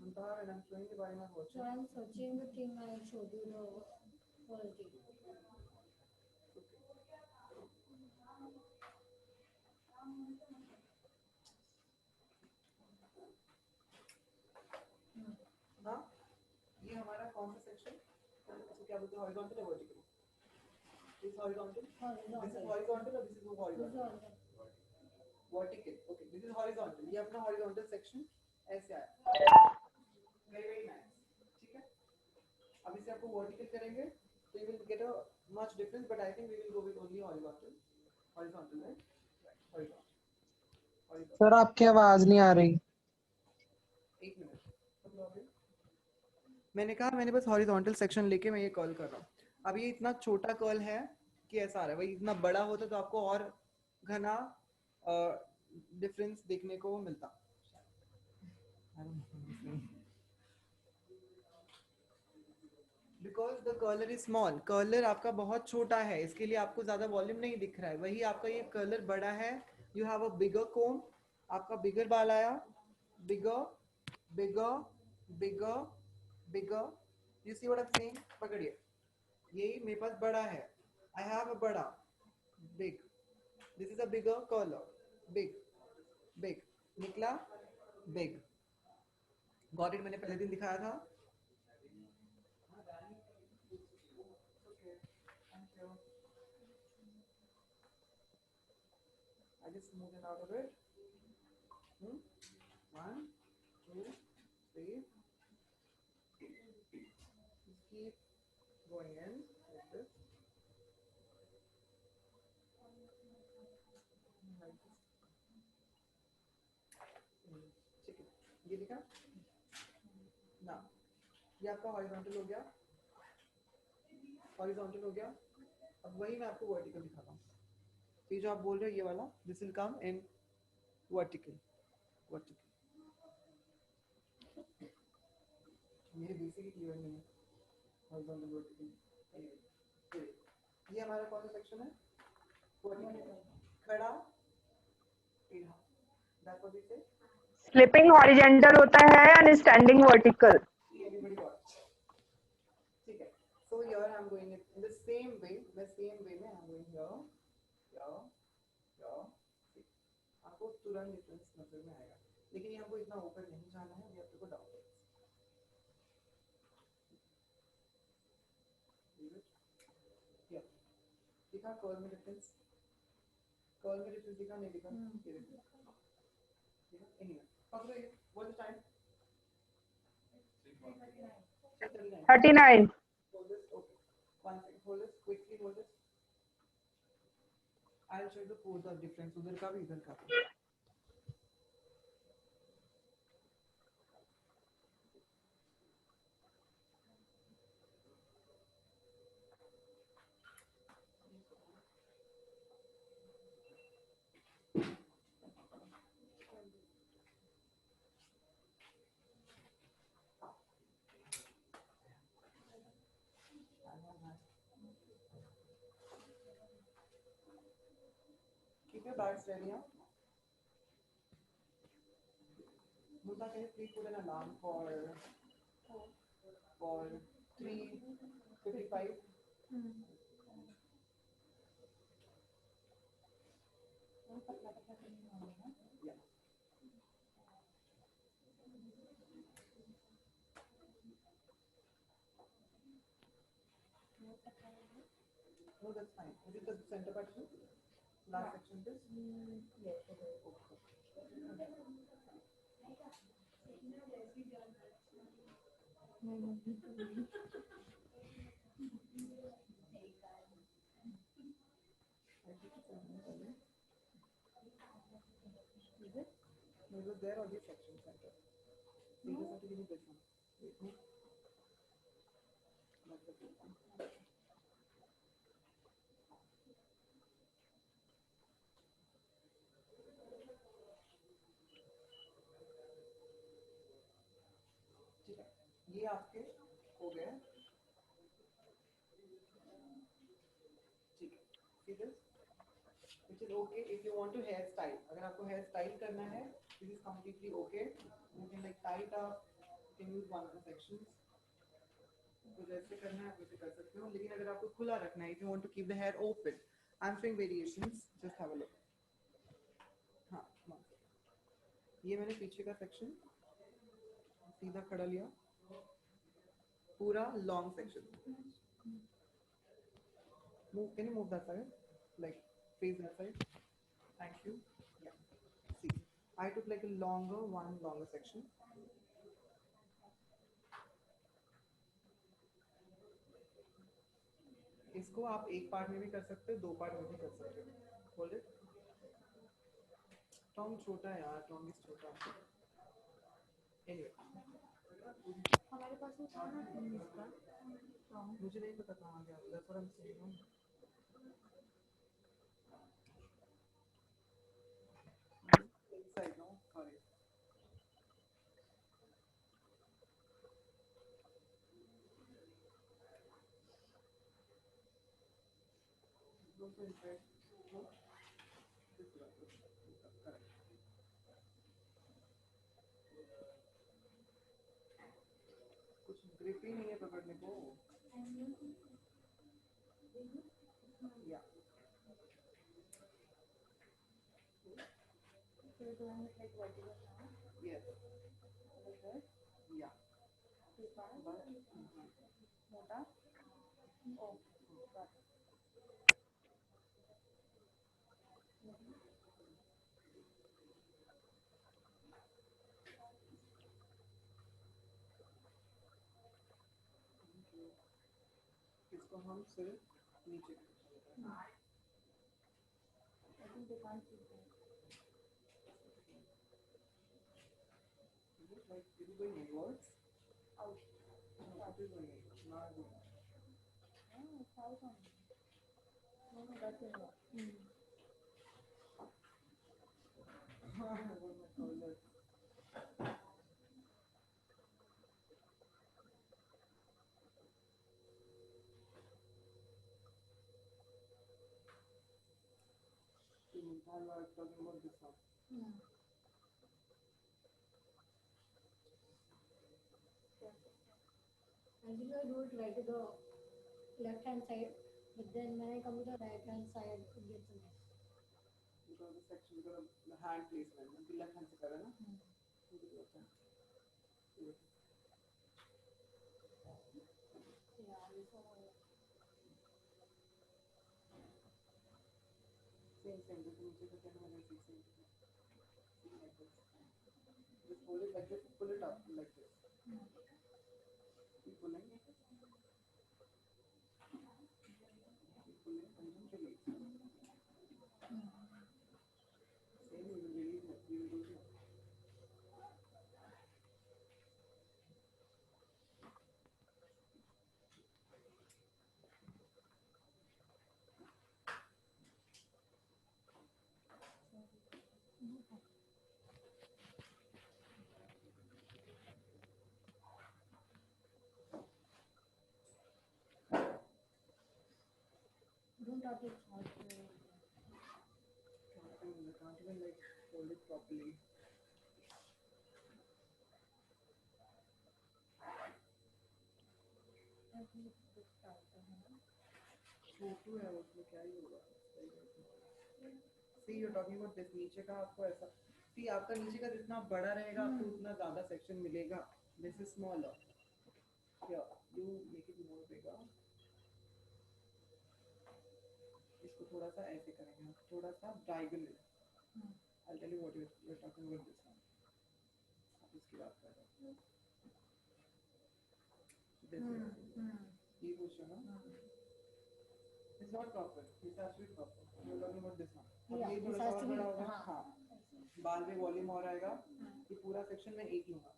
Mumtaz, and I'm showing you why I'm So watching. I'm searching the thing I showed you the quality. हाँ, ये हमारा कौन सा section? इसको क्या बोलते हैं? हॉरिजॉन्टल या vertical? This horizontal. This is horizontal or this is horizontal? Vertical. Okay, this is horizontal. ये अपना horizontal section ऐसे आया. Very nice. ठीक है? अब इसे आपको vertical करेंगे, so you will get a much difference. But I think we will go with only horizontal. Horizontal, right? Right. Horizontal. Horizontal. Sir आपकी आवाज नहीं आ रही। एक मिनट। मैंने कहा मैंने बस हॉरिजॉन्टल सेक्शन लेके मैं ये कर्ल कर रहा हूँ। अब ये इतना छोटा कर्ल है कि ऐसा आ रहा है, वही इतना बड़ा होता तो आपको और घना डिफरेंस देखने को मिलता। Because the curler is small, curler आपका बहुत छोटा है, इसके लिए आपको ज्यादा वॉल्यूम नहीं दिख रहा है। वही आपका ये कर्लर बड़ा है, यू हैव अ बिगर कोम, आपका बिगर बाल आया, bigger bigger bigger bigger, you see what I am saying? पकड़िए, यही मेरे पास बड़ा है, आई हैव अ बड़ा, big, this is a bigger curler, big big निकला, बिग, गॉट इट? मैंने पहले दिन दिखाया था। I just move it out of it. 1, 2, 3. Just keep going in like this. Like this. ठीक है, ये दिखा ना? ये आपका हॉरिजॉन्टल हो गया, हॉरिजॉन्टल हो गया। अब वही मैं आपको वर्टिकल दिखाता हूँ। ये जो आप बोल रहे हो ये वाला, this will come in vertical, vertical. मेरे बेसिकली क्लियर नहीं है हॉरिजॉन्टल वर्टिकल। ये हमारा कौन सा सेक्शन है? वर्टिकल, खड़ा, टेढ़ा, दैट व्हाट वी से। स्लिपिंग हॉरिजेंटल होता है and standing vertical. Everybody watch. ठीक है, so here I am going in the same way, the same way में I am going here, here, here. आपको तुरंत डिफरेंस नजर में आएगा, लेकिन ये हमको इतना ऊपर नहीं जाना है, ये आपको डाउन। दिखा कर्ल में डिफरेंस? कर्ल में डिफरेंस दिखा नहीं दिखा? ये देखो, दिखा? एनीवे, पकड़ो ये, what is time? 39. Hold this, okay. 1 second, hold this, quickly hold this. I'll show you the pose of difference, उधर का भी इधर का भी। Keep your bags ready, huh? Musa, can you please put an alarm for 3:55? Yeah. No, that's fine. Is it the center button? Last section, this? Yes. Is it? No, it was there on this section center. So you just have to give me this one. Wait, no. That's the good one. ठीक है, ये आपके हो गए। ठीक है, see this? Which is okay if you want to hair style. अगर आपको hair style करना है, this is completely okay. You can like tie it up can use one of the sections. तो जैसे करना है वैसे कर सकते हो, लेकिन अगर आपको खुला रखना है, if you want to keep the hair open, I'm showing variations, just have a look. हाँ, one second. ये मैंने पीछे का सेक्शन सीधा खड़ा लिया, पूरा long section. Move, can you move that side? Like face that side. Thank you. Yeah. See, I took like a longer section. इसको आप एक पार्ट में भी कर सकते हो, दो पार्ट में भी कर सकते हो. Hold it. टॉम छोटा है यार, टॉम इज छोटा. Anyway. हमारे पास वो था ना टीम्स का मुझे नहीं पता कहाँ गया. That's what I'm saying. Inside, no? Sorry. Also inside. No? This way. Correct. कुछ ग्रिप ही नहीं है पकड़ने को. Yeah. So you're doing it like vertical now, Yes. like this, Yeah. too far, But मोटा. Oh, got it. इसको हम सिर्फ नीचे. I think they can't see that. Is it like is it going inwards? Out. No, it is going inwards. Not going. Oh, it's out on. No, that's in there. What am I called that? I was talking about this one. Usually I do it right to the left hand side, but then when I come to the right hand side, it gets a mess. Because the section, because of the hand placement, उनकी left hand से कर रहे हैं ना? उनकी left hand. Yeah, this one. Same. जैसे नीचे का करना है वैसे same. Like this. Just hold it like this. Pull it up like this. Keep pulling. Keep pulling and then release. Same, you will release it. You will do it. Don't touch it hard. I can't even like hold it properly. I think it's a bit tighter. छोटू है उसमें क्या ही होगा. See, you're talking about this. नीचे का आपको ऐसा. See, आपका नीचे का जितना बड़ा रहेगा आपको उतना ज़्यादा section मिलेगा. This is smaller. Here, you make it more bigger. इसको थोड़ा सा ऐसे करेंगे. थोड़ा सा diagonal. I'll tell you what you're talking about this one. आप इसकी बात कर रहे हो. This way. ये पूछो ना. It's not proper. It's actually proper. You're talking about this one. अब Yeah, ये this थोड़ा has सा to और be. बड़ा होगा. हाँ. बाल में वॉल्यूम और आएगा. ये पूरा सेक्शन में एक लूंगा.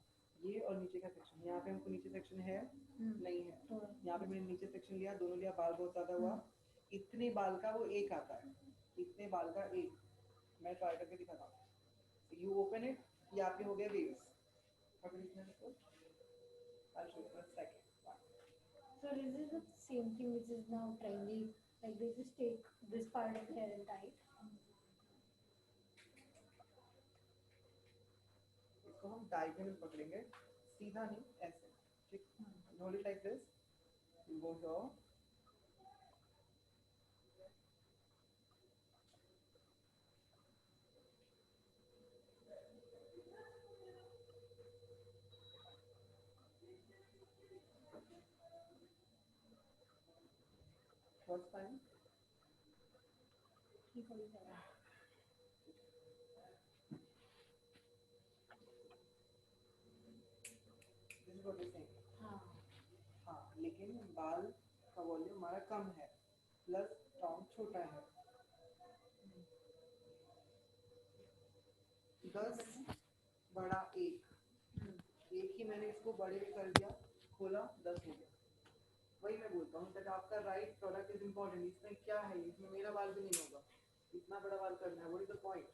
ये और नीचे का सेक्शन. यहाँ पे हमको नीचे सेक्शन है नहीं है. यहाँ पे मैंने नीचे सेक्शन लिया, दोनों लिया, बाल बहुत ज्यादा हुआ. इतने बाल का वो एक आता है. इतने बाल का एक. मैं ट्राई करके दिखाता हूँ. You open it. ये आपके हो गए waves. अब इसमें देखो. I'll show you in a second. So this is the same thing which is now trendy. Like they just take this part of the hair and tie it. इसको हम diagonal पकड़ेंगे. सीधा नहीं, ऐसे, ठीक, hold it like this, you go here, what's time? This is what you're saying. हाँ, लेकिन बाल का वॉल्यूम हमारा कम है, प्लस टॉन्ग छोटा है, 10 बड़ा 1, एक ही मैंने इसको बड़े में कर दिया, खोला 10 हो गया। वही मैं बोलता हूँ that आपका राइट प्रोडक्ट इज इम्पोर्टेंट। इसमें क्या है, इसमें मेरा बाल भी नहीं होगा, इतना बड़ा बाल करना है, व्हाट इज द पॉइंट?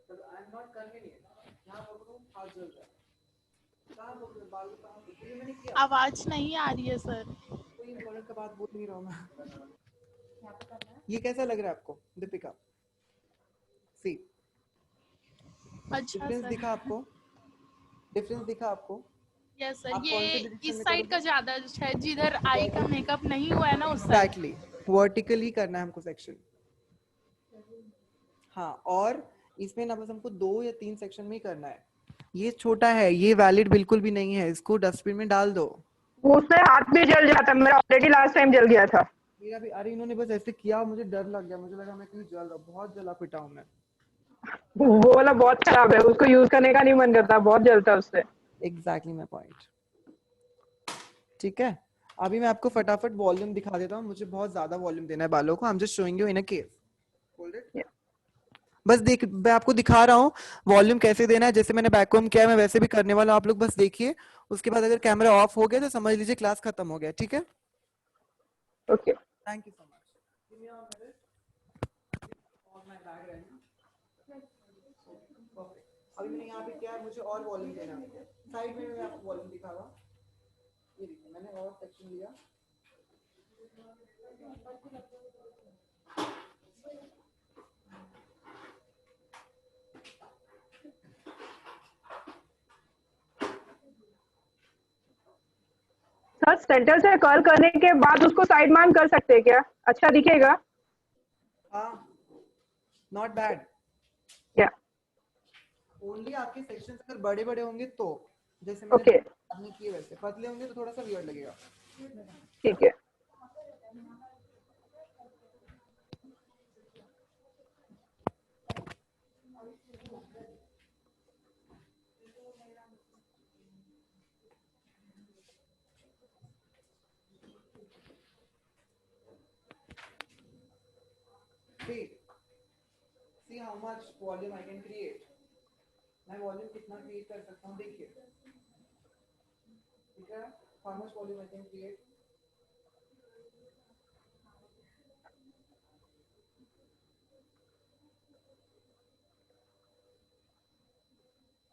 तो आई एम नॉट कन्वीनियंट, यहाँ पकड़ो हाथ जल रहा है, कहाँ पकड़ो बाल को, कहाँ पकड़ो, ये मैंने किया। आवाज नहीं आ रही है सर। कोई इम्पोर्टेंट का बात बोल नहीं रहा हूँ मैं। ये कैसा लग रहा है आपको दीपिका? सी अच्छा डिफरेंस सर। दिखा आपको? डिफरेंस दिखा आपको? यस सर, आप कौन से ये डायरेक्शन इस में साइड का करोगे? ज्यादा है, जिधर आई का मेकअप नहीं हुआ है ना उस साइड। एग्जैक्टली, वर्टिकली करना है हमको सेक्शन। हाँ, और इसमें ना बस हमको 2 या 3 सेक्शन में ही करना है। ये छोटा है, ये वैलिड बिल्कुल भी नहीं है, इसको डस्टबिन में डाल दो। वो उसमें हाथ भी जल जाता, मेरा ऑलरेडी लास्ट टाइम जल गया था। मेरा भी, अरे इन्होंने बस ऐसे किया, मुझे डर लग गया, मुझे लगा मैं कहीं जल रहा, बहुत जला पिटा हूँ मैं। वो वाला बहुत खराब है, उसको यूज करने का नहीं मन करता, बहुत जलता है उससे। Exactly my point. ठीक है, अभी मैं आपको फटाफट वॉल्यूम दिखा देता हूँ, मुझे बहुत ज्यादा वॉल्यूम देना है बालों को। I am just showing you in a case. Hold it, बस देख, मैं आपको दिखा रहा हूँ वॉल्यूम कैसे देना है। जैसे मैंने बैककॉम किया है, मैं वैसे भी करने वाला हूँ, आप लोग बस देखिए। उसके बाद अगर कैमरा ऑफ हो गया तो समझ लीजिए क्लास खत्म हो गया। ठीक है, okay. Thank you so much. Give me a minute, और माय बैग रहना। परफेक्ट। अभी मैंने यहाँ पे क्या है, मुझे और वॉल्यूम देना है। साइड में मैं आपको वॉल्यूम दिखाऊंगा। ये देखिए, मैंने और सेक्शन लिया। सर सेंटर से कर्ल करने के बाद उसको साइड माउंट कर सकते हैं क्या? अच्छा दिखेगा? हाँ, नॉट बैड। या ओनली आपके सेक्शन अगर बड़े बड़े होंगे तो, जैसे मैंने ओके, आपने किए वैसे। पतले होंगे तो थोड़ा सा वियर्ड लगेगा। ठीक है। See how much volume I can create. मैं वॉल्यूम कितना क्रिएट कर सकता हूँ, देखिए। ठीक है, how much volume I can create.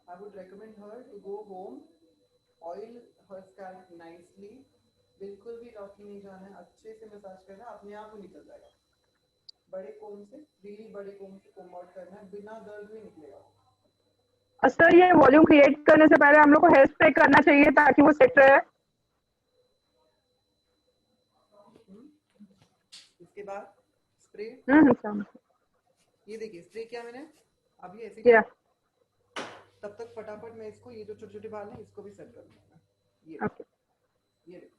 I would recommend her to go home, oil her scalp nicely. बिल्कुल भी रॉकी नहीं जाना है, अच्छे से मसाज करना है, अपने आप वो निकल जाएगा। बड़े कोम से, really बड़े कोम से कोम आउट करना है, बिना दर्द हुए निकलेगा। सर ये वॉल्यूम क्रिएट करने से पहले हम लोग को हेयर स्प्रे करना चाहिए ताकि वो सेट रहे। इसके बाद स्प्रे, ये देखिए स्प्रे किया मैंने, अब ये ऐसे किया। तब तक फटाफट मैं इसको, ये जो छोटे छोटे बाल हैं इसको भी सेट कर दूंगा। ये ओके, ये देखो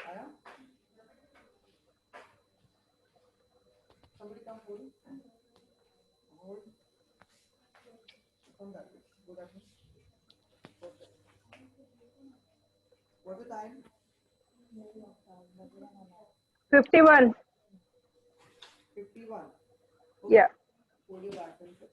आया। somebody come hold, come back, go back. Perfect. What's the time? 51. 51. Yeah. Hold your back and sit.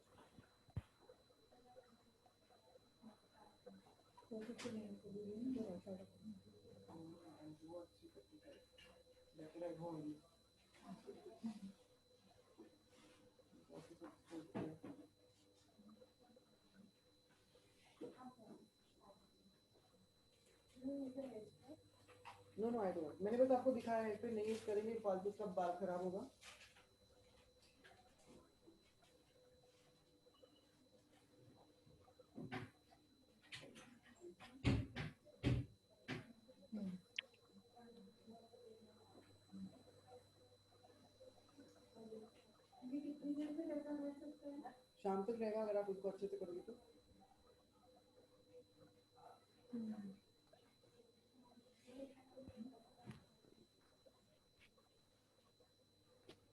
No, I don't. मैंने बस आपको दिखाया है, फिर नहीं यूज करेंगे फालतू सब बाल खराब होगा। शाम तक रहेगा अगर आप उसको अच्छे से करोगे तो।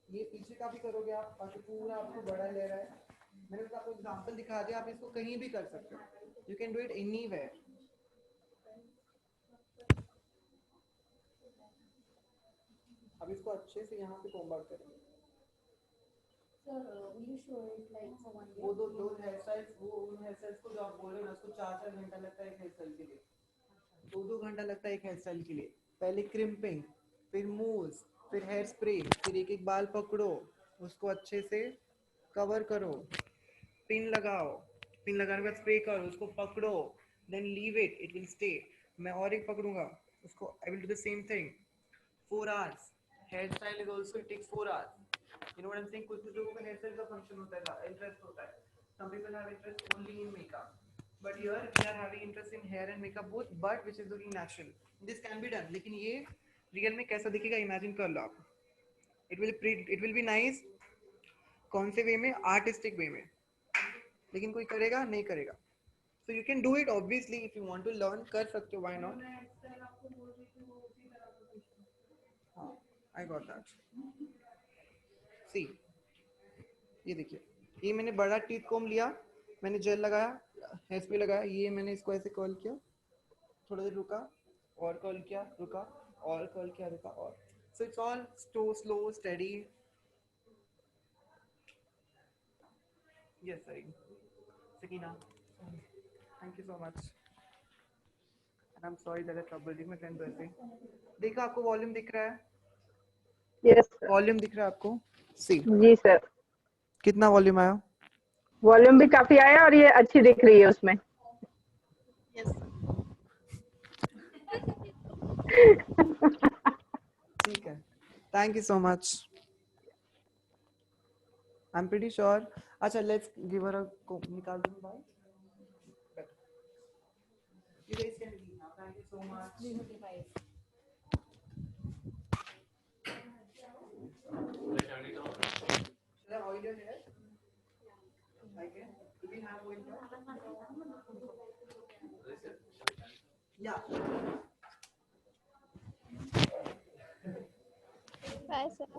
ये पीछे का भी करोगे आप, ताकि पूरा आपको बड़ा ले रहा है। मैंने आपको एग्जांपल दिखा दिया, आप इसको कहीं भी कर सकते हो, you can do it anywhere. अब इसको अच्छे से यहाँ पे कॉम्ब आउट करेंगे। Sir, will you show it like for 1 day? वो दो हेयर स्टाइल्स, वो उन हेयर स्टाइल्स को जो आप बोल रहे हो ना, उसको 4-4 घंटा लगता है एक हेयर स्टाइल के लिए, 2-2 घंटा लगता है एक हेयर स्टाइल के लिए। पहले क्रिम्पिंग, फिर मूव्स, फिर हेयर स्प्रे, फिर एक एक बाल पकड़ो, उसको अच्छे से कवर करो, पिन लगाओ, पिन लगाने के बाद स्प्रे करो, उसको पकड़ो, then leave it, it will stay. मैं और एक पकड़ूंगा उसको, I will do the same thing 4 hours। Hair style is also, it takes 4 hours। You know what I'm saying? कुछ लोगों का हेयर स्टाइल का फंक्शन होता है, इंटरेस्ट होता है। Some people have interest only in makeup, but here we are having interest in hair and makeup both, but which is looking natural. This can be done, लेकिन ये real में कैसा दिखेगा इमेजिन कर लो आप। It will be nice। कौन से वे में? आर्टिस्टिक वे में। लेकिन कोई करेगा नहीं करेगा। So you can do it obviously if you want to learn, कर सकते हो, why not? हाँ, I got that. See, ये देखिए, ये मैंने बड़ा टीथ कॉम्ब लिया, मैंने जेल लगाया, हेयर स्प्रे लगाया, ये मैंने इसको ऐसे कर्ल किया, थोड़ा देर रुका, और कर्ल किया, रुका, और कर्ल किया, रुका, और so it's all slow steady. Yes sir, Sakina, thank you so much, and I am sorry that I troubled you, my friend. वैसे देखा, आपको वॉल्यूम दिख रहा है? Yes sir. वॉल्यूम दिख रहा है आपको? सी, जी सर, कितना वॉल्यूम आया? वॉल्यूम भी काफी आया और ये अच्छी दिख रही है उसमें। यस ठीक है, thank you so much, I am pretty sure. अच्छा, लेट्स गिव हर अ निकाल दूं भाई, you guys can leave now, thank you so much। 3:35. Should I oil your hair? I can. Do we have oil here? Yeah. Bye, sir.